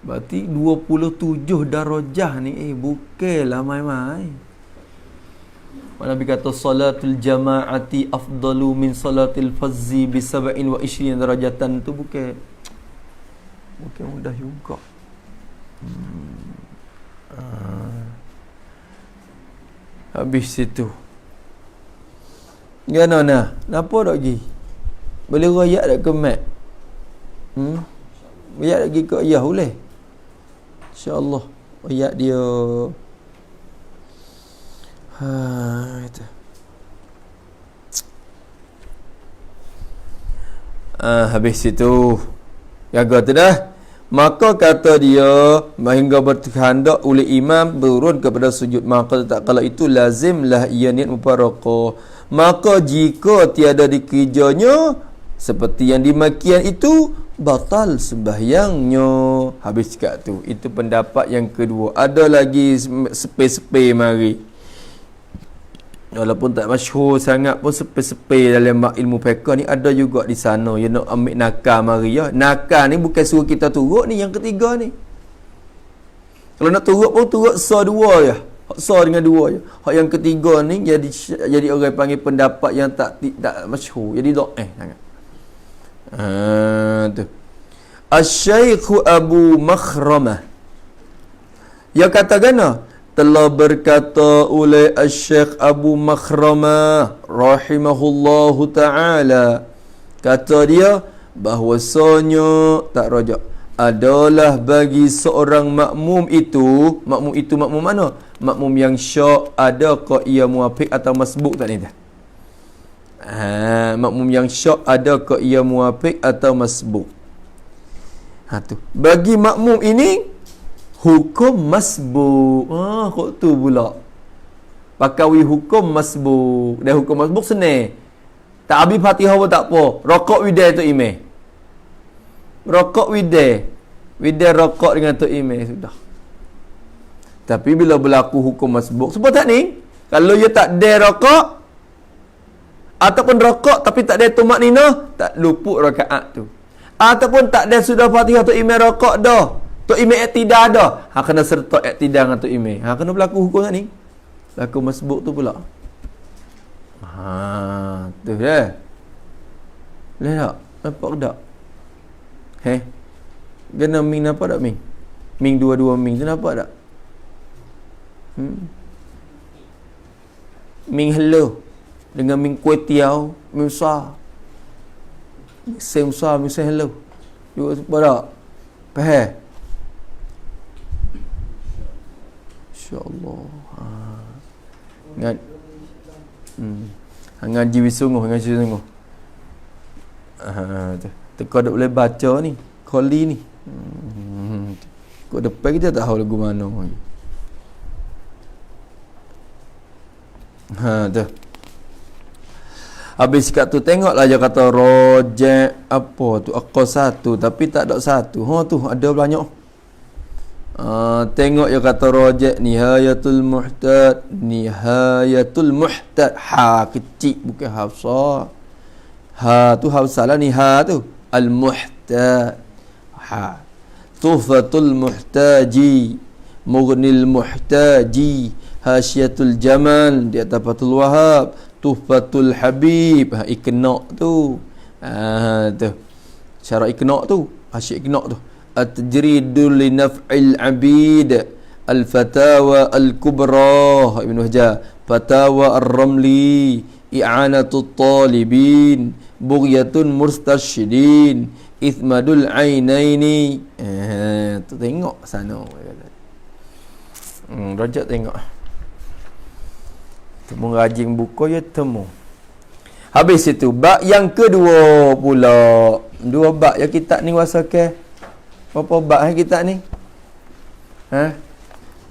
Speaker 1: Berarti 27 darajah ni bukanlah main-main. Nabi kata salatul jama'ati afdalu min salatil fazzi bi 27 darajatan tu bukan mudah juga. Habis situ. Gana nah, napa dak gi? Boleh royak dak ke mat? Royak dak gi ke ayah boleh? InsyaAllah royak dia. Itu. Habis itu jaga tu dah. Maka kata dia hingga berkehendak oleh imam turun kepada sujud, maka tak kala itu lazimlah ia niat mufaraqah. Maka jika tiada dikirjanya seperti yang dimakian itu batal sembahyangnya. Habis kat tu. Itu pendapat yang kedua. Ada lagi sepe-sepe mari. Walaupun tak masyhur sangat pun sepe-sepe dalam ilmu fiqh ni ada juga di sana. Ya nak ambil nakal mari ya. Nakal ni bukan suruh kita turut ni yang ketiga ni. Kalau nak turut pun turut sa dua je. Hak sa dengan dua je. Hak yang ketiga ni jadi orang panggil pendapat yang tak masyhur. Jadi dhaif sangat. Tu. Asy-Syaikh Abu Makhramah. Ya katakan telah berkata oleh Syekh Abu Makhramah rahimahullahu ta'ala, kata dia bahwasanya tak rajak adalah bagi seorang makmum itu makmum mana? Makmum yang syak, adakah ia muwafiq atau masbuk tak ni dah? Makmum yang syak adakah ia muwafiq atau masbuk? Tu. Bagi makmum ini hukum masbuk. Kok tu pula. Pakawi hukum masbuk. Dan hukum masbuk senang. Tak habis Fatihah pun tak apa. Rokok widai tu imam. Rokok widai. Widai rokok dengan tu imam sudah. Tapi bila berlaku hukum masbuk, sebab tak ni? Kalau dia tak ada rokok ataupun rokok tapi tak ada tumak nina, tak luput rakaat tu. Ataupun tak ada sudah Fatihah tu imam rokok dah. Tok imam iktidal dah. Kena serta iktidal dengan tok imam. Kena berlaku hukum ni. Berlaku masbuk tu pula. Tu dah. Boleh tak? Nampak tak? Kena ming nampak tak ming? Ming dua-dua ming tu nampak tak? Ming hello dengan ming kuih tiaw, ming besar. Ming besar, ming hello. Dua apa tak? Faham? InsyaAllah. Ingat. Ngaji sungguh, ngaji sungguh. Kau tak boleh baca ni. Koli ni. Kau depan kita tak tahu lagu mana lagi. Tu. Habis kat tu tengoklah dia kata rojak apa tu aqal satu tapi tak ada satu. Tu ada banyak. Tengok dia kata rojak nihayatul muhtad ha kecil bukan ha besar. Ha tu ha besar lah ni ha tu al muhtad ha tuhfatul muhtaji mughnil muhtaji hasyiatul jamal di atas Fathul Wahab tuhfatul habib ikna tu tu cara ikna tu hasyiat ikna tu at-tajridul li naf'il abid al-fatawa al-kubra Ibn Hajar fatawa ar-ramli i'anatul talibin bughyatun murtashidin ithmadul ainaini tu tengok sana rajak tengok temu rajin buku ya temu habis itu bab yang kedua pula dua bab yang kita ni wasakan berapa bab kita ni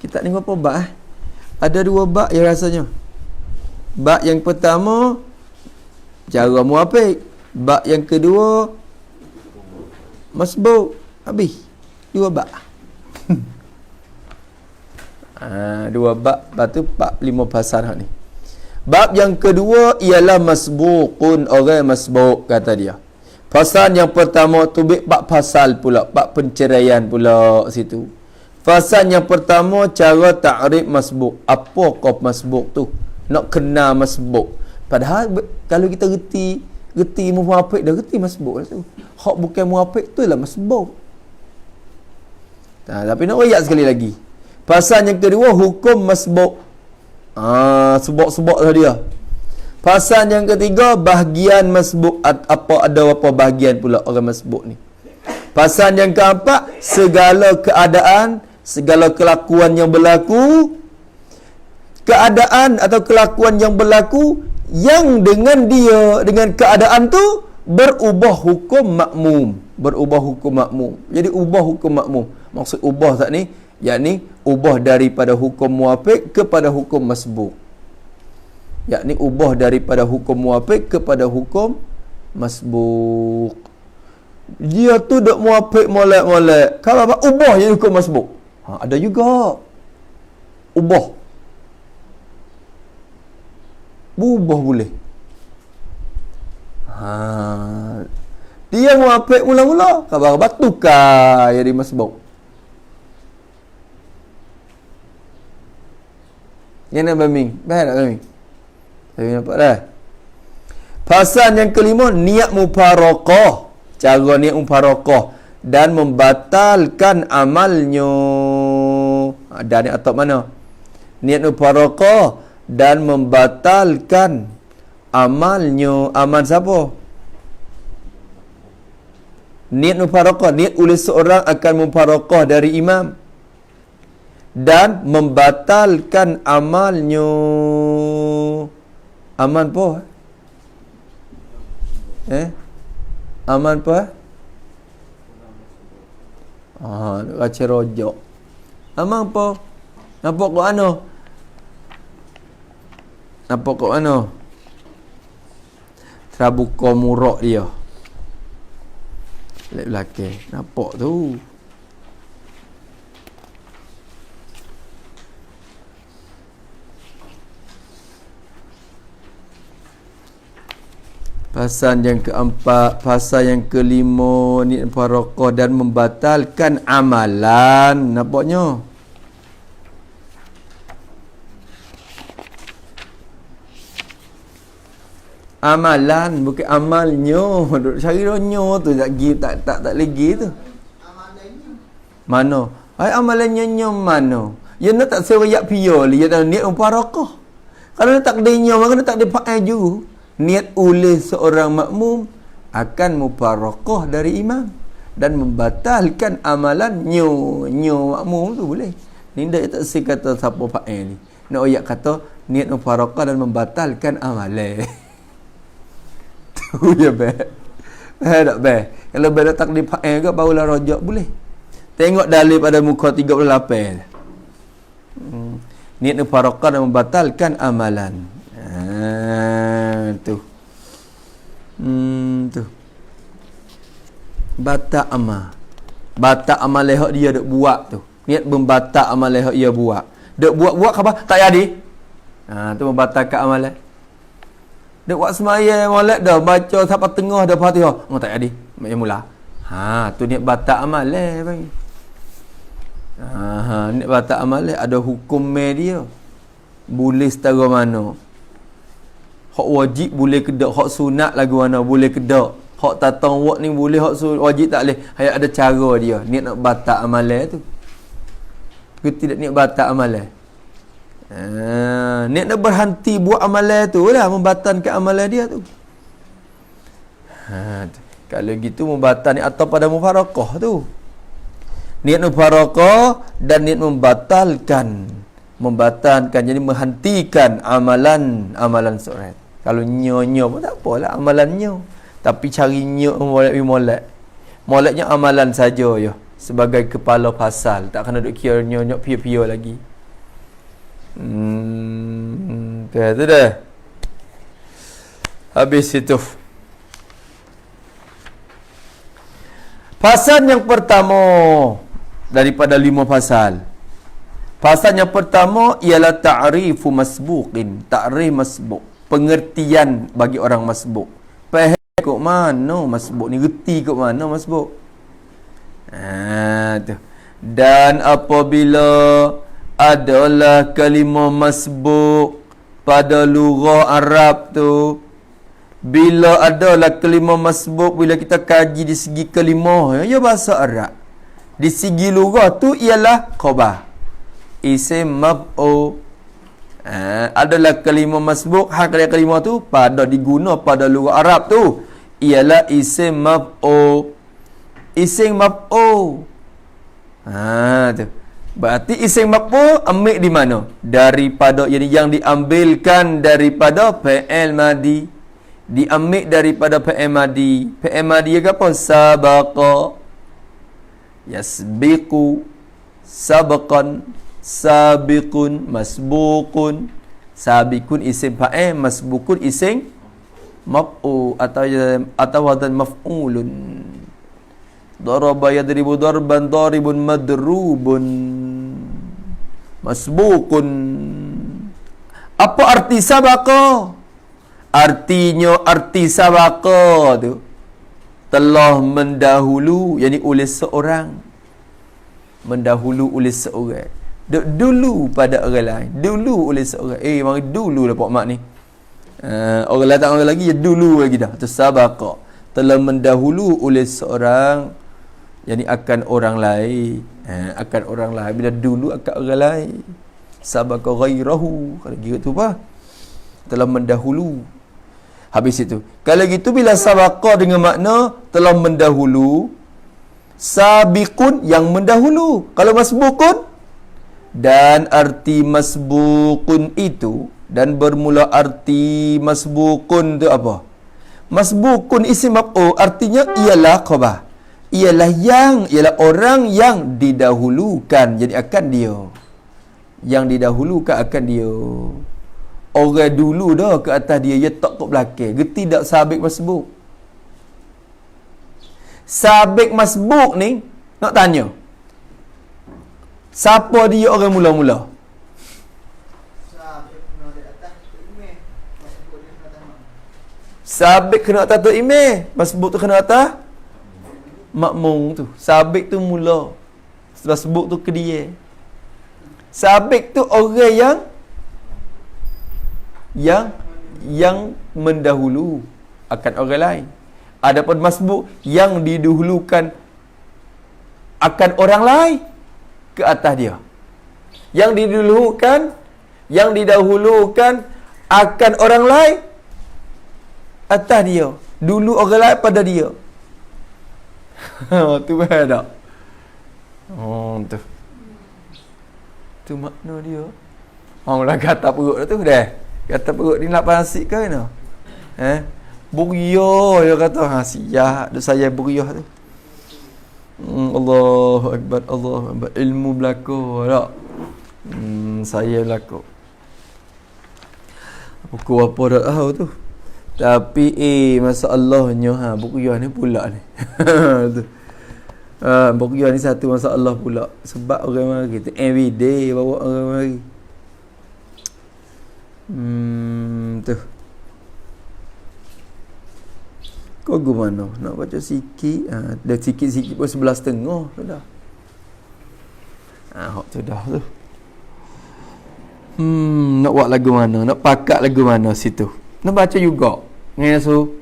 Speaker 1: kita ni berapa bab ada dua bab ya rasanya bab yang pertama cara muafiq bab yang kedua masbuk habis dua bab dua bab batu 45 pasal ni bab yang kedua ialah masbuqun orang masbuk kata dia pasal yang pertama tu bab pasal pula bab penceraian pula situ pasal yang pertama cara ta'rif masbuk apakah masbuk tu nak kenal masbuk padahal kalau kita reti muwafiq dah reti masbuk lah tu hak bukan muwafiq tu lah masbuk tapi nak royak sekali lagi pasal yang kedua hukum masbuk sebab-sebab lah dia pasal yang ketiga bahagian masbuk apa ada apa bahagian pula orang masbuk ni pasal yang keempat segala keadaan segala kelakuan yang berlaku keadaan atau kelakuan yang berlaku yang dengan keadaan tu berubah hukum makmum jadi ubah hukum makmum maksud ubah tak ni yakni ubah daripada hukum muwafiq kepada hukum masbuk yakni ubah daripada hukum muwafiq kepada hukum masbuk dia tu dak muwafiq molek-molek kalau apa ubah jadi hukum masbuk ada juga ubah berubah boleh dia muwafiq mula-mula khabar tukar jadi masbuk yang nak baming baik tak baming tapi nampak dah pasal yang kelima niat mufaraqah cara niat mufaraqah dan membatalkan amalnya ada ni atau mana niat mufaraqah dan membatalkan amalnya amal siapa niat mufaraqah niat oleh seorang akan mufaraqah dari imam dan membatalkan amalnya amal apa amal apa nak baca rojak amal apa nampak kat mana nampak kat mana terbuka murak dia lek belakang nampak tu pasal yang keempat pasal yang kelima niat mufaraqah dan membatalkan amalan nampaknya amalan bukan amalnya duk cari donyo tu tak lagi tu mana Ai amalannya nyom mano. Ya nak tak serayak piol, ya tak niat mubarakah. Kalau tak dia maka tak ada pakai juga. Niat oleh seorang makmum akan mubarakah dari imam dan membatalkan amalan nyo makmum tu boleh. Ni dak tak si kata siapa pakai ni. Nak ayat kata niat mubarakah dan membatalkan amalan. Tu ya be. Tak be. Kalau be tak dipakai ke barulah rojak boleh. Tengok dalil pada muka 38. Niat mubarakah dan membatalkan amalan. Tu. Tu. Batal amal. Batal amal lehak dia dok buat tu. Niat membatal amal lehak dia buat. Dok buat apa? Tak jadi. Tu membatalkan amalan. Dok buat sembahyang molek dah baca sampai tengah dah Fatihah. Tak jadi. Macam mula. Tu niat batal amal bang. Niat batal amal ada hukum dia. Boleh setara mana. Hak wajib boleh kedak, hak sunat lagu mana boleh kedak. Hak tatang wak ni boleh, hak wajib tak boleh. Hay ada cara dia. Niat nak batal amalan tu. Ke tidak niat batal amalan. Niat nak berhenti buat amalan tu lah, membatalkan amalan dia tu. Kalau gitu membatal ni atau pada mufarakah tu. Niat mufarakah dan niat membatalkan, jadi menghentikan amalan seorang. Kalau nyo pun tak apalah amalan nyo. Tapi cari nyo moleknya amalan saja ya. Sebagai kepala pasal, tak kena duk kira nyo pia-pia lagi. Tu dah. Habis itu. Pasal yang pertama daripada 5 pasal. Pasal yang pertama ialah ta'rifu masbuqin. Ta'rif masbuq. Pengertian bagi orang masbuq. Faham kok mana masbuq ni? Reti kok mana masbuq? Tu. Dan apabila adalah kalimah masbuq pada lughah Arab tu, bila adalah kalimah masbuq, bila kita kaji di segi kalimah ya bahasa Arab, di segi lughah tu ialah khabar, isim maf'ul. Adalah kalimah masbuq, hak dari kalimah tu pada diguna pada lughah Arab tu ialah isim maf'ul. Isim maf'ul. Tu. Berarti isim maf'ul ambil di mana? Daripada yang diambilkan daripada fi'il madi. Diambil daripada fi'il madi. Fi'il madi apa? Sabaqa, yasbiqu, sabaqan, sabiqun, masbuqun. Sabiqun isim fa'il, masbuqun isim maf'ul atau wadan maf'ulun. Daraba yadribu darban, daribun madrubun, masbuqun. Apa arti sabaqa? Artinya arti sabaqa tu telah mendahulu, yakni oleh seorang. Mendahulu oleh seorang. Dulu pada orang lain. Dulu oleh seorang. Mari dulu lah Pak Mak ni. Orang lain tak orang lagi, ya dulu lagi dah. Itu sabaqa. Telah mendahulu oleh seorang, yakni akan orang lain. Akan orang lain. Bila dulu akan orang lain. Sabaqa ghairahu. Kalau gitu tu apa? Telah mendahulu. Habis itu. Kalau gitu bila sabaqa dengan makna telah mendahulu, sabiqun yang mendahulu. Kalau masbuqun, dan arti masbuqun itu, dan bermula arti masbuqun tu apa? Masbuqun isim maf'ul, artinya ialah khabar. Ialah orang yang didahulukan. Jadi akan dia. Yang didahulukan akan dia. Orang dulu dah ke atas dia, dia tak kat belakang. Gerti tak sabik masbuk? Sabik masbuk ni, nak tanya. Siapa dia orang mula-mula? Sabik kena atas tu imam. Masbuk tu kena atas makmum tu. Sabik tu mula. Masbuk tu ke dia. Sabik tu orang yang mendahulu akan orang lain. Adapun masbuk yang didahulukan akan orang lain. ke atas dia. Yang didahulukan akan orang lain atas dia. Dulu orang lain pada dia. Tu faham tak? Tu. Tu makna dia. Orang kata perut tu dah. Kata perut ni nak pasik ke mana? Buriah dia kata. Siap tu saya buriah tu. Allahu Akbar, Allahu Akbar. Ilmu berlaku tak? Saya berlaku. Buku apa dah tahu tu. Tapi masalahnya buriah ni pula ni. Tu. Buriah ni satu masalah pula. Sebab orang mari tu everyday bawa orang mari. Tu. Kau gimana? Nak baca sikit? Dah sikit-sikit pun 11.30 tu dah. Hak tu dah tu. Nak buat lagu mana? Nak pakat lagu mana situ? Nak baca juga. Ngesu.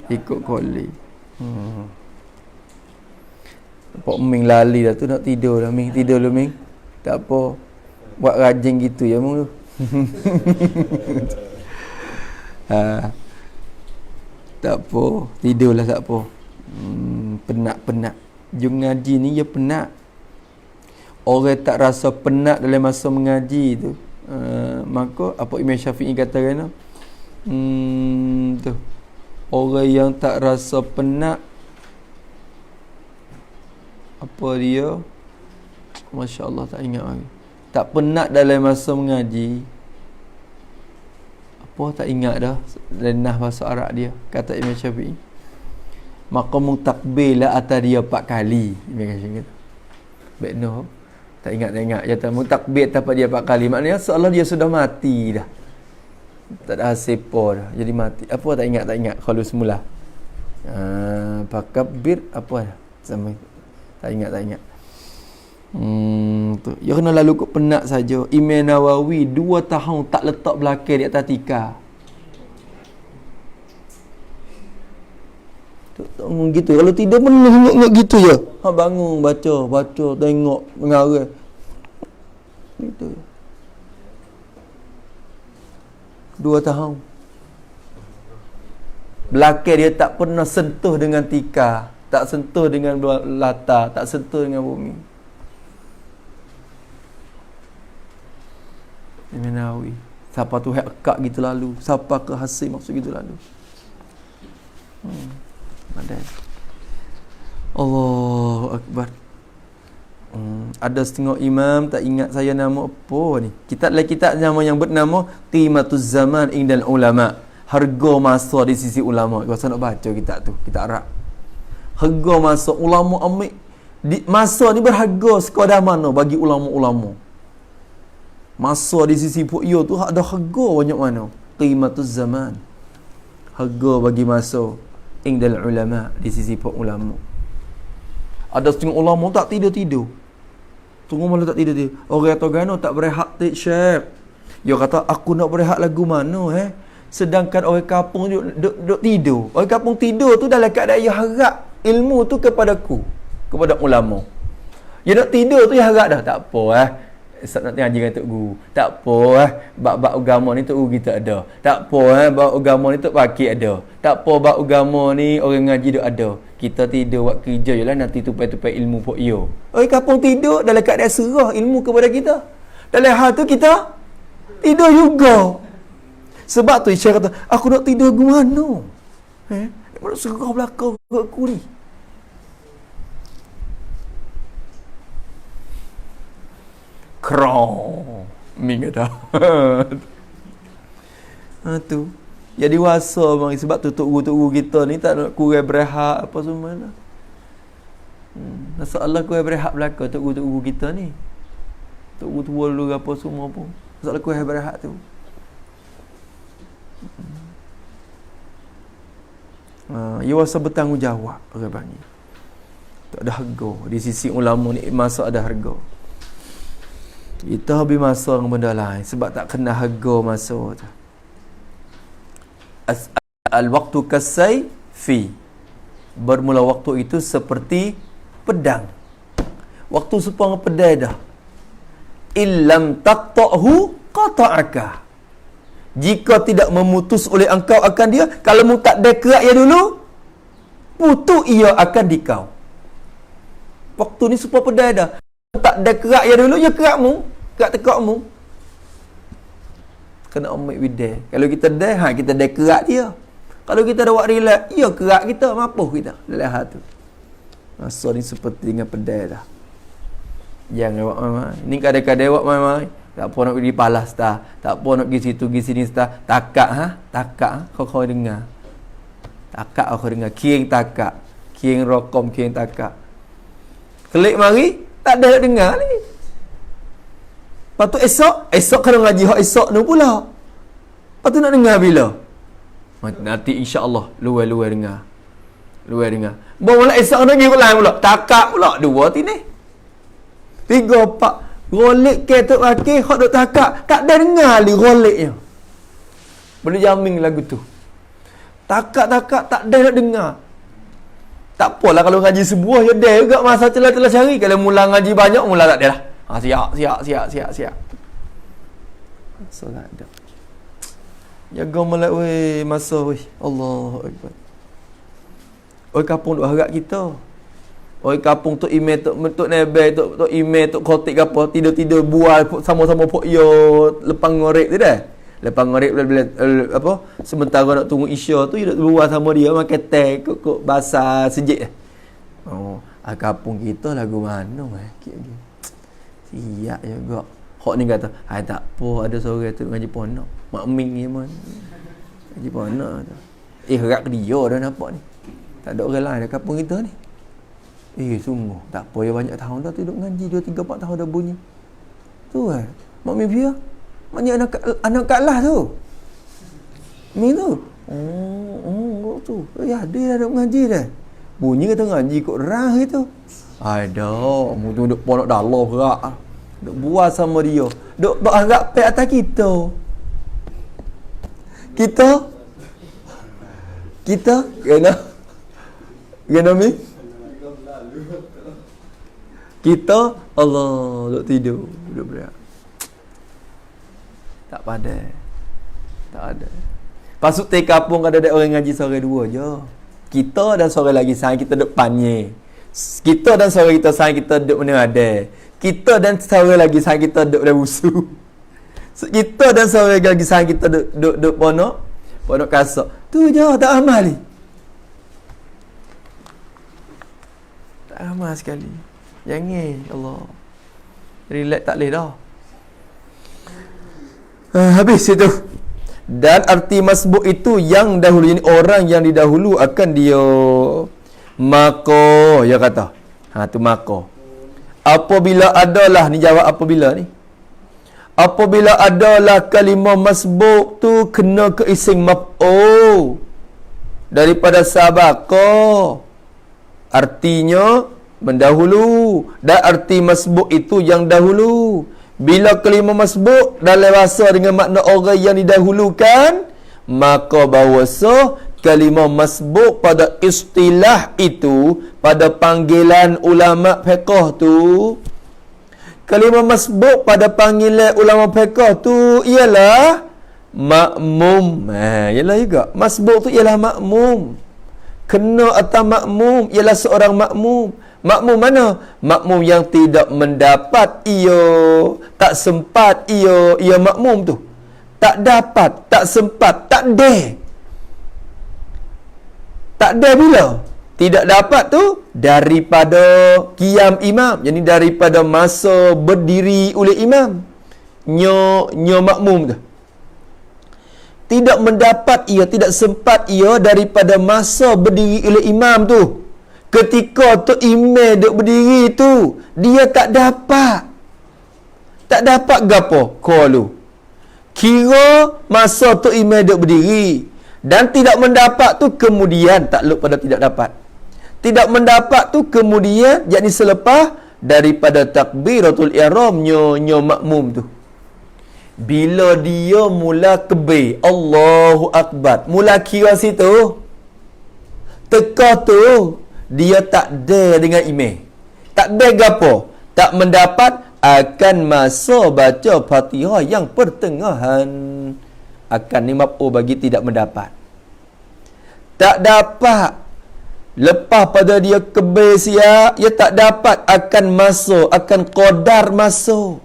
Speaker 1: Ikut koli. Nampak Ming lali dah tu nak tidur dah. Ming tidur dulu Ming. Tak apa. Buat rajin gitu ya Ming tu. Tak apa. Tidurlah tak apa. Penat-penat. Jung ngaji ni ya penat. Orang tak rasa penat dalam masa mengaji tu. Maka apa Imam Syafi'i kata kan? Tu. Orang yang tak rasa penat, apa dia? Masya Allah tak ingat lagi. Tak penat dalam masa mengaji. Apa tak ingat dah. Lenah bahasa Arab dia. Kata Imam Syafi'i. Maka mutakbirlah atas dia 4 kali. Imam Syafi'i kata. Baik no. Tak ingat. Kata mutakbir atas dia 4 kali. Maknanya seolah dia sudah mati dah. Tak ada sepa dah. Jadi mati. Apa tak ingat. Kalau semula. Pakabir apa dah. Sama. Tak ingat. Tu. Ya kena lalu kok penat saja. Imam Nawawi 2 tahun tak letak belakang di atas tikar. Gitu. Kalau tidur pun ngok gitu je. Bangun baca, tengok, mengarang. Gitu. 2 tahun. Belakang dia tak pernah sentuh dengan tikar, tak sentuh dengan latar, tak sentuh dengan bumi. Imam Nawawi. Siapa tu hak ekak gitu lalu. Siapa ke hasil maksud gitu lalu. Padahal. Allahu Akbar. Ada setengah imam tak ingat saya nama apa ni. Kitab nama yang bernama Qimatuz Zaman Indal Ulama. Harga masa di sisi ulama. Kuasa nak baca kitab tu. Kitab Arab. Harga masa ulama ambil masa ni berharga sekadar mana bagi ulama-ulama. Masa di sisi pu'yo tu ada harga banyak mana. Qimatuz zaman. Harga bagi masa indal ulama, di sisi pu'ulama. Ada setengah ulama tak tidur-tidur. Tunggu malah tak tidur-tidur. Orang kata gano tak berehat tik syekh. Dia kata aku nak berehat lagu mana sedangkan orang kampung duk tidur. Orang kampung tidur tu dalam keadaan dia harap ilmu tu kepadaku, kepada ulama. Dia nak tidur tu dia harap dah. Tak apa Ustaz nak ngaji dengan Tok Guru. Tak apa bab agama ni Tok Guru kita ada. Tak apa bab agama ni Tok Pakcik ada. Tak apa bab agama ni orang ngaji duk ada. Kita tidur buat kerja je lah, nanti tupai-tupai ilmu pok yo. Orang kampung tidur dalam keadaan serah ilmu kepada kita. Dalam hal tu kita tidur juga. Sebab tu Syekh kata, aku nak tidur ke mana? Nak serah belakang aku ni. Krong Ming kata tu ya dewasa bang. Sebab tu tok guru kita ni tak nak kurang berehat apa semua lah. Masalah kurang berehat belaka tok guru kita ni. Tok guru tua dulu apa semua pun masalah kurang berehat tu. Ya wasa bertanggungjawab orang panggil. Tak ada harga di sisi ulama ni, masa ada harga. Kita habis masa dengan benda lain sebab tak kena harga masa tu. Al-waqtu kasayfi. Bermula waktu itu seperti pedang. Waktu supaya pedai dah. Illam taqta'hu qata'aka. Jika tidak memutus oleh engkau akan dia, kalau mu tak ada kerak ia dulu, putus ia akan dikau. Waktu ni supaya pedai dah. Tak ada kerak ia dulu, ya kerakmu, kerak tekakmu. Kena ambil bidai. Kalau kita dah, kita dah kerak dia. Kalau kita dah buat relax, ya kerak kita, mapuh kita dalam hal tu. Masa ni seperti dengan pedai dah. Jangan buat mai-mai. Ni kadang-kadang buat mai-mai. Tak apa nak pergi palas dah. Tak apa nak pergi situ, pergi sini dah. Takak takak kau dengar. Takak kau dengar. Kieng takak. Kieng rokom, kieng takak. Klik mari, tak ada nak dengar ni. Lepas tu esok kalau ngaji hak esok ni pula. Lepas tu nak dengar bila? Nanti insya-Allah luar dengar. Luar dengar. Bawa esok nak pergi lain pula. Takak pula 2 tini. 3 4 golek ke tok laki hak duk takak tak ada dengar li goleknya. Boleh jamin lagu tu. Takak tak ada nak dengar. Tak apalah kalau ngaji sebuah ya dah juga masa celah-celah cari. Kalau mula ngaji banyak mula tak ada lah. Siap. Solat dah. Jaga melek weh masa weh. Allahu akbar. Oi kapung duk harap kita. Oi kapung tu email tu nebe tu email tu khotik ke apa tidur bual sama-sama pok yo lepang ngorek tu dah. Lepang ngorek bila apa sementara nak tunggu isya tu dia bual sama dia makan teh kok basah sejik. Oh, kapung kita lagu mana lagi. Siap juga. Hak ni kata, "Hai tak apa ada seorang tu ngaji ponok. Mak Ming ni man. Ngaji ponok tu. Harap dia dah nampak ni. Tak ada orang lain dah kapung kita ni." Sungguh tak apa ya banyak tahun dah tu duduk ngaji 2 3 4 tahun dah bunyi. Tu mak mi dia. Maknya anak kat lah tu. Mi tu. Oh tu. Ya dia dah duduk ngaji dah. Bunyi kata ngaji kok rah itu. Ada, mu tu duduk ponok dalam gerak. Duk buat sama dia. Duk harap pe atas kita. Kita kena mi. Kita Allah duk tidur, duk berak. Tak pandai. Tak ada. Pasuk teh kapung ada orang ngaji seorang 2 je. Kita dan seorang lagi sayang kita duk panye. Kita dan seorang kita sayang kita duk mana ada. Kita dan seorang lagi sayang kita duk dalam busu. Kita dan seorang lagi sayang kita duk ponok kasak. Tu je tak amal ni. Tak amal sekali. Jangan Allah. Relax tak boleh dah. Habis itu. Dan arti masbuk itu yang dahulu, ini orang yang didahulu akan dia maka ya kata. Tu maka. Apabila adalah ni jawab apabila ni. Apabila adalah kalimah masbuk tu kena ke ising maf'ul daripada sabaqa. Artinya mendahulu, dan arti masbuk itu yang dahulu. Bila kalimah masbuk dalam bahasa dengan makna orang yang didahulukan, maka bahawasa kalimah masbuk pada istilah itu, pada panggilan ulama fiqh tu, kalimah masbuk pada panggilan ulama fiqh tu ialah makmum. Ialah juga masbuk tu ialah makmum. Kena atas makmum ialah seorang makmum. Makmum mana? Makmum yang tidak mendapat ia, tak sempat ia makmum tu. Tak dapat, tak sempat, tak ada. Tak ada bila? Tidak dapat tu daripada qiyam imam. Jadi daripada masa berdiri oleh imam. Nyo makmum tu. Tidak mendapat ia, tidak sempat ia daripada masa berdiri oleh imam tu. Ketika tu imam duk berdiri tu, dia tak dapat. Tak dapat gapo? Qalu. Kira masa tu imam duk berdiri dan tidak mendapat tu kemudian takluk pada tidak dapat. Tidak mendapat tu kemudian yakni selepas daripada takbiratul ihram nyo makmum tu. Bila dia mula kebir, Allahu Akbar, mula kira situ, teka tu dia tak ada dengan imam. Tak ada gapo? Tak mendapat akan masa baca Fatihah yang pertengahan. Akan ni maf'ul bagi tidak mendapat. Tak dapat lepas pada dia kebel siap, dia tak dapat akan masa, akan qadar masa.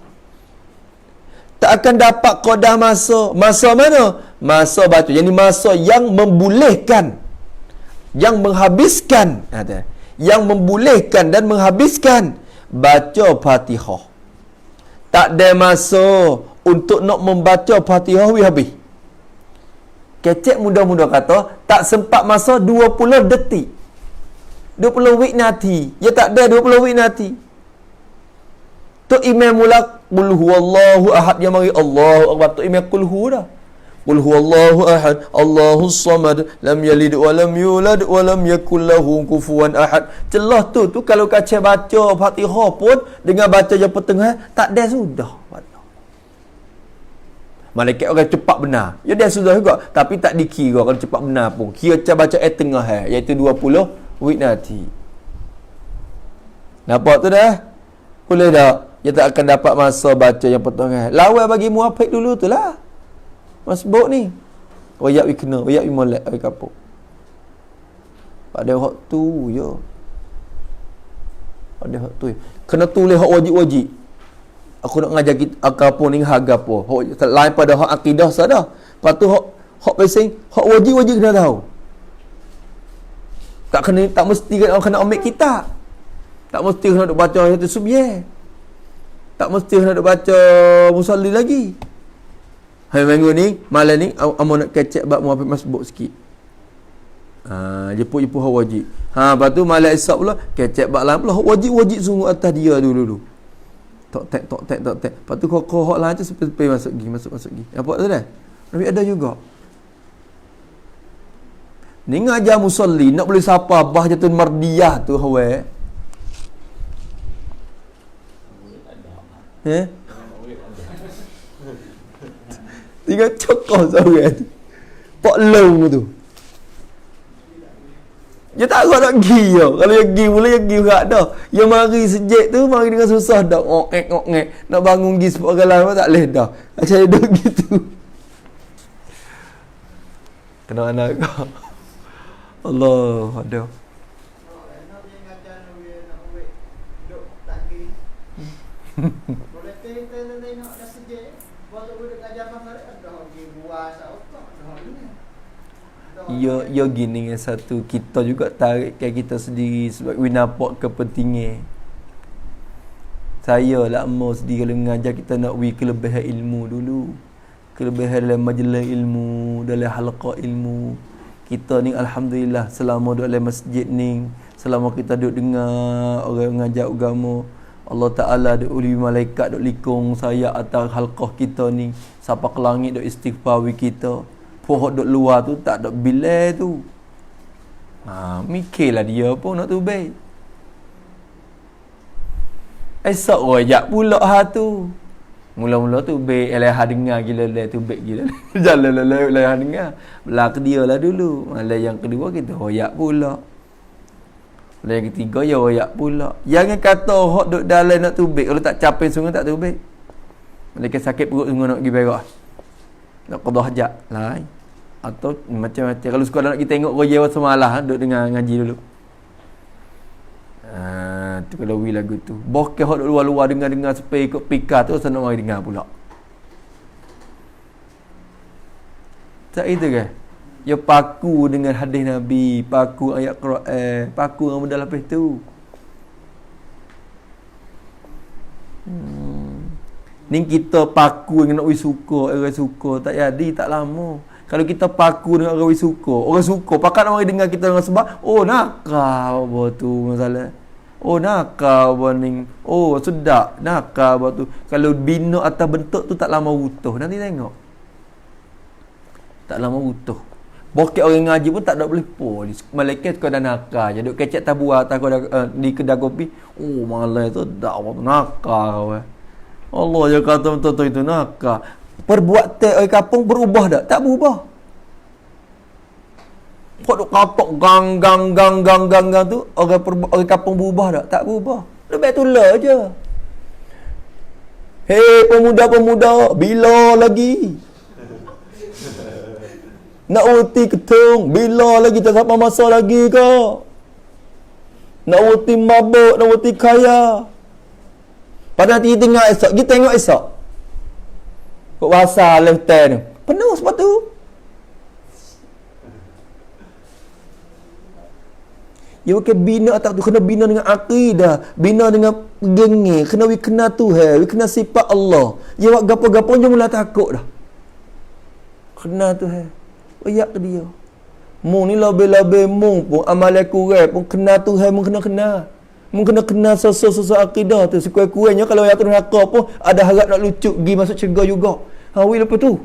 Speaker 1: Tak akan dapat qadar masa. Masa mana? Masa baca. Yang ni masa yang membolehkan, yang menghabiskan, yang membolehkan dan menghabiskan baca Fatihah. Tak ada masa untuk nak membaca Fatihah habis. Kecek mudah-mudah kata, tak sempat masa 20 detik. 20 wignati. Ya tak ada 20 wignati. Tu imam mula qul huwallahu ahad, dia mari Allahu akbar. Tu imam qul hu dah. Qul huwallahu ahad, Allahus samad, lam yalid wa lam yulad wa lam yakul lahu kufuwan ahad. Celah tu kalau kacau baca Fatihah pun dengan baca yang pertengahan tak ada sudah. Malaikat orang cepat benar. Ya dia sudah juga, tapi tak dikira kalau cepat benar pun. Kira baca ayat tengah iaitu 20 wignati. Nampak tu dah? Boleh tak? Dia tak akan dapat masa baca yang pertengahan. Lawan bagi muafik dulu tu lah. Masbuk ni. Wayak wi kena, wayak wi molek wi kapuk. Pada hak tu je. Pada hak tu. Kena tulis hak wajib-wajib. Aku nak ngajar kita apa ni harga apa. Hak lain pada hak akidah sadah. Lepas tu hak pesing, hak wajib-wajib kena tahu. Tak mesti kena ambil kitab. Tak mesti kena duk baca satu subyek. Tak mesti kena duk baca musalli lagi. Hari minggu ni, malam ni amo nak kecek bab muafik masbuk sikit. Jepuk-jepuk hak wajib. Lepas tu malam esok pula kecek bab lain pula hak wajib-wajib sungguh atas dia dulu. Tok tek. Lepas tu kau hak lain tu sepi masuk gi. Nampak tu dah? Nabi ada juga. Ni ngajar musalli nak boleh sapa bahjatun mardiyah tu hawa. Tinggal cokok seorang tu. Pak long tu. Dia tak nak pergi je. Kalau dia pergi mula, dia pergi berat dah. Dia mari sejak tu, mari dengan susah dah. Ngok-ngek. Nak bangun pergi sebab orang lain pun tak boleh dah. Macam dia duduk gitu. Kena anak kau. Allah, ada. Ya gini yang satu, kita juga tarikkan kita sendiri sebab we nampak kepentingan. Saya lah mau sendiri kalau mengajar kita nak kelebihan ilmu dulu. Kelebihan dalam majlis ilmu, dalam halaqah ilmu. Kita ni alhamdulillah selama duduk dalam masjid ni, selama kita duduk dengar orang mengajar agama, Allah Ta'ala duk uli malaikat duk likung saya atas halqah kita ni sampai ke langit duk istighfari kita. Pohon duk luar tu tak duk bilai tu. Mikirlah dia pun nak tu baik. Esok rojak pula tu. Mula-mula tu baik, leha dengar gila tu baik gila. Jalan leha dengar. Belak dia lah dulu. Malah yang kedua kita royak pula. Malah yang ketiga ya royak pula. Jangan kata hok duk dalam nak tu baik. Kalau tak capai sungai tak tu baik. Mereka sakit perut sungai nak pergi berak. Nak qada hajat lain. Atau macam-macam. Kalau sekolah nak kita tengok roya semalah duk dengar ngaji dulu. Tu kalau wi lagu tu. Bokeh hok duk luar-luar dengar sepay ikut pika tu sana mari dengar pula. Tak itu ke? Ya paku dengan hadis Nabi, paku ayat Quran, paku dengan benda lepas tu. Ni kita paku dengan nak suka, orang suka tak jadi tak lama. Kalau kita paku dengan orang suka, pakat nak mari dengar kita dengan sebab nakal apa tu masalah. Nakal warning. Sedap nakal apa tu. Kalau bina atas bentuk tu tak lama utuh. Nanti tengok. Tak lama utuh. Bokek orang ngaji pun tak ada boleh pun. Malaikat kau dah nakal je. Duk kecek tabua atas kau di kedai kopi. Malai tu dak apa nakal. Allah je kata betul-betul itu nakal. Perbuatan orang kampung berubah tak? Tak berubah. Kau duk katok gang tu orang kampung berubah tak? Tak berubah. Lebih tu lah je. Hei pemuda-pemuda, bila lagi? Nak uti ketung, bila lagi? Tak sampai masa lagi ke? Nak uti mabuk, nak uti kaya. Pada nanti tengok esok, kita tengok esok. Kok bahasa leftan tu. Penuh sebab tu. Ya bukan bina atas tu, kena bina dengan akidah, bina dengan gengge, kena kena Tuhan, kena sifat Allah. Ya buat gapo-gapo je mula takut dah. Kena Tuhan. Oyak ke dia. Mung ni labe-labe mung pun amalan kurang pun kena Tuhan, mung kena. Mung kena sosok-sosok akidah tu. Sekurang-kurangnya kalau yang neraka pun ada harap nak lucuk pergi masuk syurga juga. Wi lepas tu.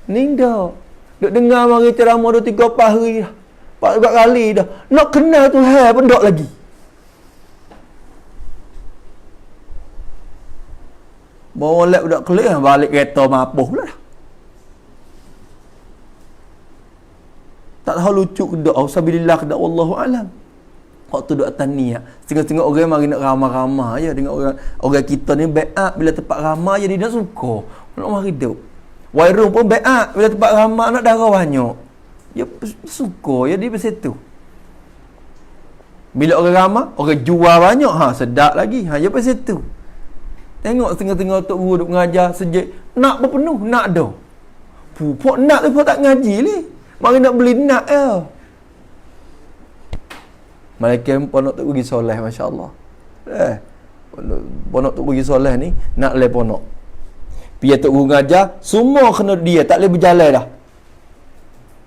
Speaker 1: Ni dah. Duk dengar mari ceramah 2-3 hari dah. 4 kali dah. Nak kenal Tuhan pun tak lagi. Bawa lek budak kelik balik kereta mapuh pula dah. Tak tahu lucu ke tak. Auzubillah ke tak. Wallahu alam. Waktu duk atas ni tengok-tengok orang mari nak ramah-ramah je dengan orang kita ni baiat bila tempat ramah je dia nak suka. Nak mari duk. Wairung pun baiat bila tempat ramah nak darah banyak. Dia suka ya dia pasal tu. Bila orang ramah, orang jual banyak sedap lagi. Ya pasal tu. Tengok tengah-tengah tok guru duk mengajar sejak nak berpenuh, nak dah. Pupuk nak tu pun tak ngaji ni. Mari nak beli nak ya. Malaikat ponok tok pergi soleh masya-Allah. Ponok tok pergi soleh ni nak le ponok. Biar tok guru ngajar, semua kena dia, tak boleh berjalan dah.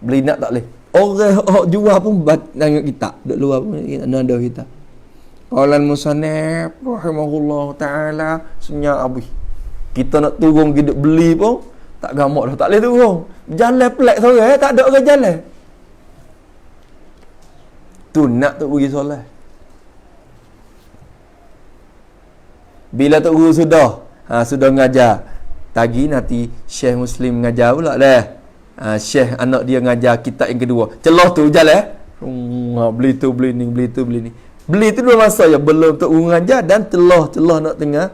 Speaker 1: Beli nak tak boleh. Orang jual pun tengok kita. Duk luar pun ada kita. Qala al-musannif rahimahullah taala senyap habis. Kita nak turun pergi duk beli pun tak gamak dah, tak boleh turun. Berjalan pelak seorang, tak ada orang jalan. Tu nak tok pergi solat. Bila tok guru sudah ngajar. Tagi nanti Syekh Muslim ngajar pula dah. Syekh anak dia ngajar kitab yang kedua. Celah tu jalan. Beli tu beli ni, beli tu beli ni. Beli tu dua masa je, belum tok guru ngajar dan telah nak tengah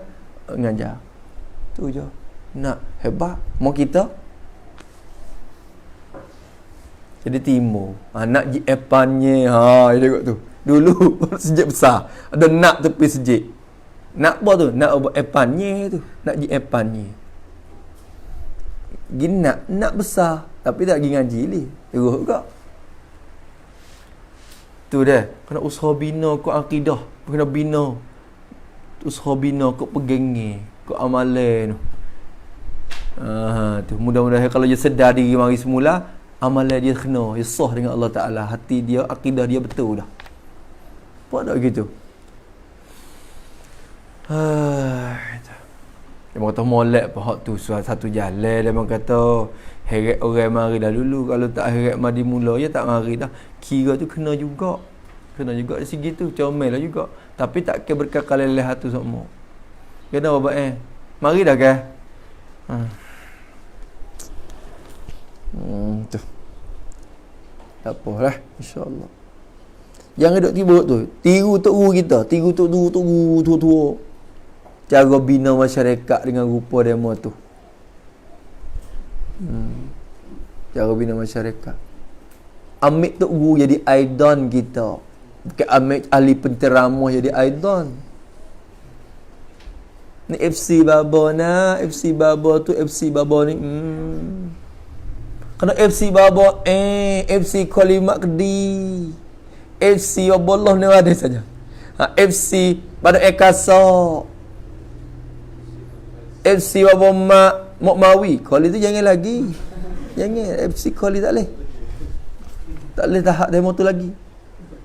Speaker 1: ngajar. Tu je. Nak hebat mau kita. Jadi timur. Nak ji epannya. Dia tengok tu. Dulu sejak besar ada nak tepi sejak. Nak apa tu? Nak epannya tu. Nak ji epannya. Gini nak besar tapi tak pergi ngaji ni. Terus juga. Tu dah. Kena usaha bina kau akidah. Kena bina. Usaha bina kau pegangnya. Kau amalan tu. Tu mudah-mudahan kalau dia sedar diri mari semula, amalan dia kena sah dengan Allah Ta'ala. Hati dia, akidah dia betul dah. Apa tak gitu? Dia kata molek pahak tu satu jalan. Dia kata heret orang mari dah dulu. Kalau tak heret mari mula je tak mari dah. Kira tu kena juga. Kena juga dari segi tu. Comel lah juga. Tapi tak kira berkakal leleh tu semua. Kena apa mari dah ke? Tu. Tak apalah, insya-Allah. Jangan duk tiba tu. Tiru tok guru kita, tiru tok guru tua-tua. Cara bina masyarakat dengan rupa demo tu. Cara bina masyarakat. Ambil tok guru jadi idol kita. Bukan ambil ahli penceramah jadi idol. Ni FC Baba FC Baba tu FC Baba ni. Kena FC Baba FC Kalimat Kedi, FC Waballah ni ada saja. FC pada Ekasa, FC Baba Mokmawi. Kali tu jangan lagi. Jangan FC Kali tak boleh. Tak boleh tahap demo tu lagi.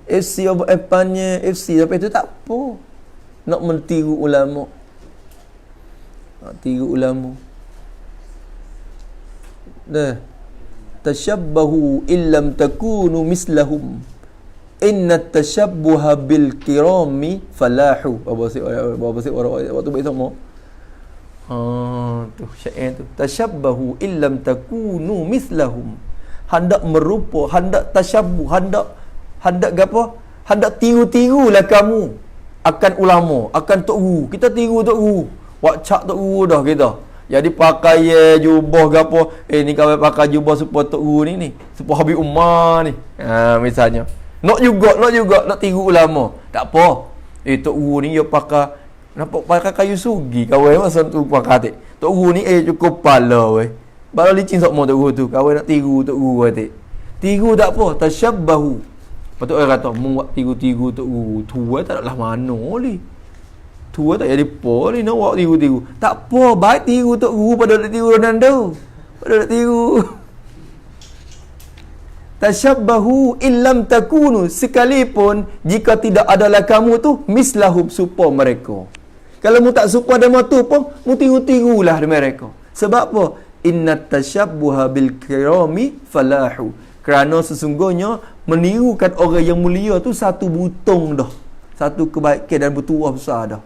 Speaker 1: FC Baba Epannya FC tapi itu tak apa. Nak mentiru ulama. Tiru ulama. Dah. Tashabbahu illam takunu mislahum. Inna tashabbuha bil kirami falahu. Apa sih orang waktu baik sama. Tu syair tu. Tashabbahu illam takunu mislahum. Hendak merupa, hendak tashabbuh, hendak gapo? Hendak tiru-tirulah kamu akan ulama, akan tok guru. Kita tiru tok guru. Wak tok guru dah kita. Jadi pakai jubah ke apa? Ni kawan pakai jubah supaya tok guru ni. Supaya Habib Umar ni. Misalnya. Nak juga nak tiru ulama. Tak apa. Tok guru ni dia pakai nampak pakai kayu sugi kawan masa tu pakai tik. Tok guru ni cukup pala weh. Baru licin sok mo tok guru tu. Kawan nak tiru tok guru tik. Tiru tak apa, tasyabbahu. Patut orang kata buat tiru-tiru tok guru. Tua tak naklah mana ni. Tua tak jadi apa ni nak buat tiru-tiru. Tak apa, baik tiru tok guru pada nak tiru Ronaldo. Pada nak tiru. Tasyabbahu illam takunu, sekalipun jika tidak adalah kamu tu mislahum supa mereka. Kalau mu tak supa demo tu pun mu tiru-tirulah mereka. Sebab apa? Inna tasyabbuha bil kirami falahu. Kerana sesungguhnya menirukan orang yang mulia tu satu butung dah. Satu kebaikan dan bertuah besar dah.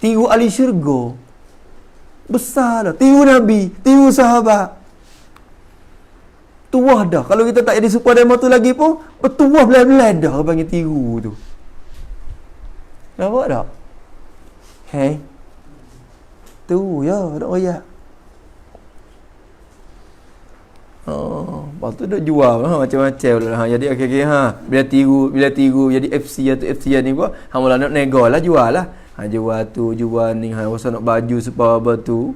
Speaker 1: Tiru ahli syurga besar dah. Tiru Nabi, tiru sahabat. Tuah dah. Kalau kita tak jadi super demo tu lagi pun bertuah belah-belah dah orang panggil tiru tu. Nampak tak? Hei. Tu ya, nak royak. Lepas tu dah jual macam-macam lah. Jadi akhir-akhir bila tiru jadi FC atau FCN ni pun mula nak nego lah, jual lah. Jual tu, jual ni, pasal nak baju supaya apa tu.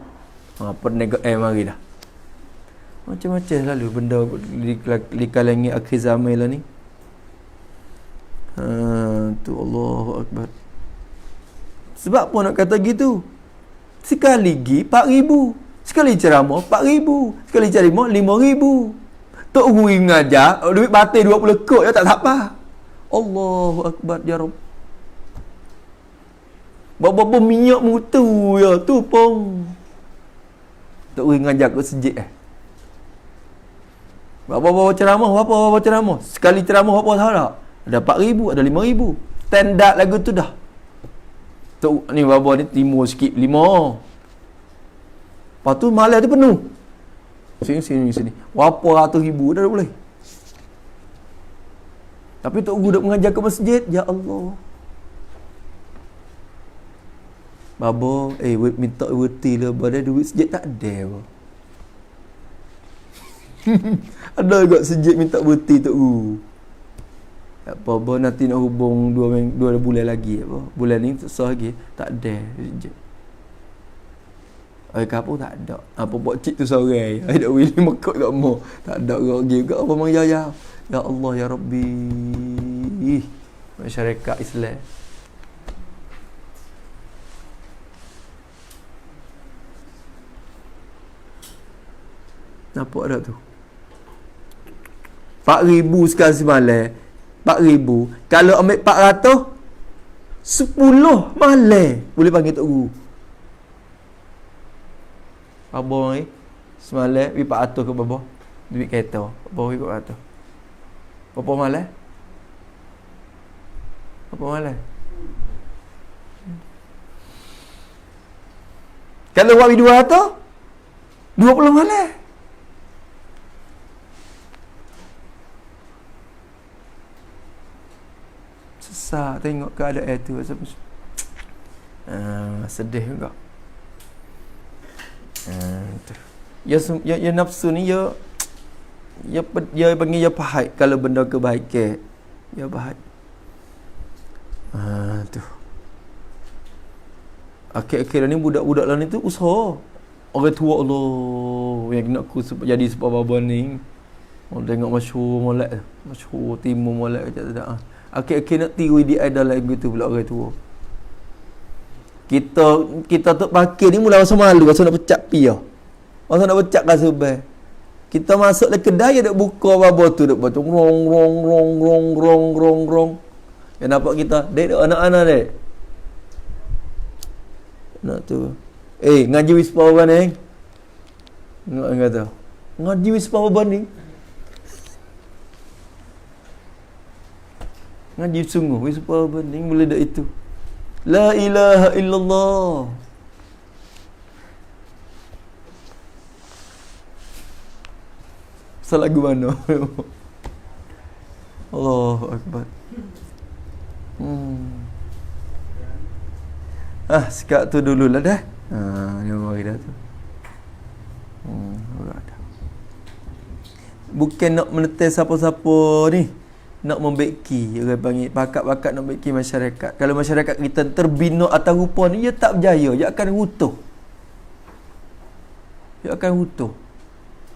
Speaker 1: Apa nego mari dah. Macam-macam selalu benda di kalangan akhir zaman lah ni. Tu Allahu Akbar. Sebab apa nak kata gitu? Sekali gi 4,000. Sekali ceramah 4,000. Sekali ceramah 5,000. Tok guru mengajar, duit batin 20 kod ya tak apa. Allahu Akbar ya Rabb. Bapa minyak mutu ya tu pun. Tok guru mengajar kat sejid Bapa ceramah, bapa ceramah. Sekali ceramah apa tahu tak? Ada 4,000, ada 5,000. Tendak lagu tu dah. Tok ni bapa ni timur sikit 5. Lepas tu malam tu penuh. Sini. Berapa ratus ribu dah boleh. Tapi tok guru duk mengajar ke masjid. Ya Allah. Baba, minta reti lah. Pada duit masjid tak ada. Ada juga masjid minta reti tok guru. Tak apa, Baba nanti nak hubung 2 bulan lagi. Apa? Bulan ni tak sah lagi. Tak ada masjid. Kapur tak ada. Apa buat cik tu sorang. Ada Willy mekut kat mu. Tak ada orang juga apa mang ya. Ya Allah ya Rabbi. Masyarakat Islam. Nampak ada tu. 4,000 sekali semalam. 4,000. Kalau ambil 400 10 malam boleh panggil tok guru. Babo ni semalam we 400 ke babo. Duit kereta. Babo we 400. Berapa malam? Berapa malam? Kalau buat 200 20 malam. Susah tengok keadaan tu. Sedih juga. Ya nafsu ni ya panggil ya pahat kalau benda kebaikan. Ya pahat. Tu. Akhir-akhir ni budak-budak lah ni tu usaha. Orang tua Allah yang nak aku jadi sebab baba ni. Orang tengok masyhur molek. Masyhur timur molek macam tu dah. Akhir-akhir nak tiru dia ada lagu tu pula orang tua. Kita tu pakai ni mula rasa malu, rasa nak pecah piah. Rasa nak pecah kat subah. Kita masuk ke kedai ada buka babo tu dak baca rong. Ya nampak kita, dek anak-anak dek. Nak tu. Ngaji wispa apa ni? Enggak kata. Ngaji wispa apa ni? Ngaji sungguh wispa apa ni boleh dak itu. La ilaha illallah. Lagu mana? Allahu Akbar. Sekat tu dululah dah. Ni mari dah tu. Bukan nak menetes siapa-siapa ni. Nak membaiki, orang panggil bakat-bakat nak membaiki masyarakat. Kalau masyarakat kita terbina atas rupa ni, dia tak berjaya, dia akan runtuh.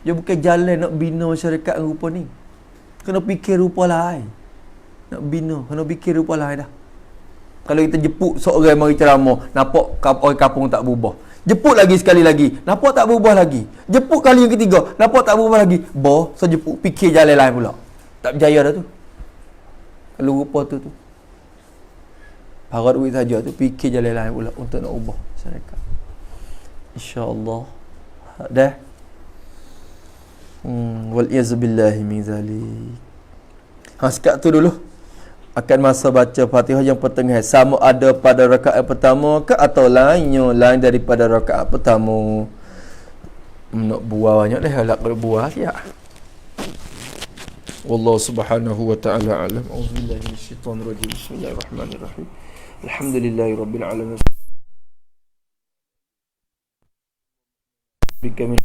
Speaker 1: Dia bukan jalan nak bina masyarakat rupa ni. Kena fikir rupa lain. Nak bina, kena fikir rupa lain dah. Kalau kita jepuk seorang mari ceramah, nampak orang kampung tak berubah. Jepuk lagi sekali lagi, nampak tak berubah lagi. Jepuk kali yang ketiga, nampak tak berubah lagi. So jepuk, fikir jalan lain pula. Tak berjaya dah tu. Kalau rupa tu harap duit saja tu, fikir jalan lain pula untuk nak ubah masyarakat. InsyaAllah. Dah. Wal-iyazubillahi min zalik. Sekat tu dulu. Akan masa baca Fatihah yang pertengahan, sama ada pada rakaat pertama ke atau lain daripada rakaat pertama. Nak buah banyak dah, halak buah siap. Wallahu subhanahu wa ta'ala alam. Auzubillahi minasyaitonir rajim. Bismillahirrahmanirrahim. Alhamdulillahirabbil alamin. Bikamil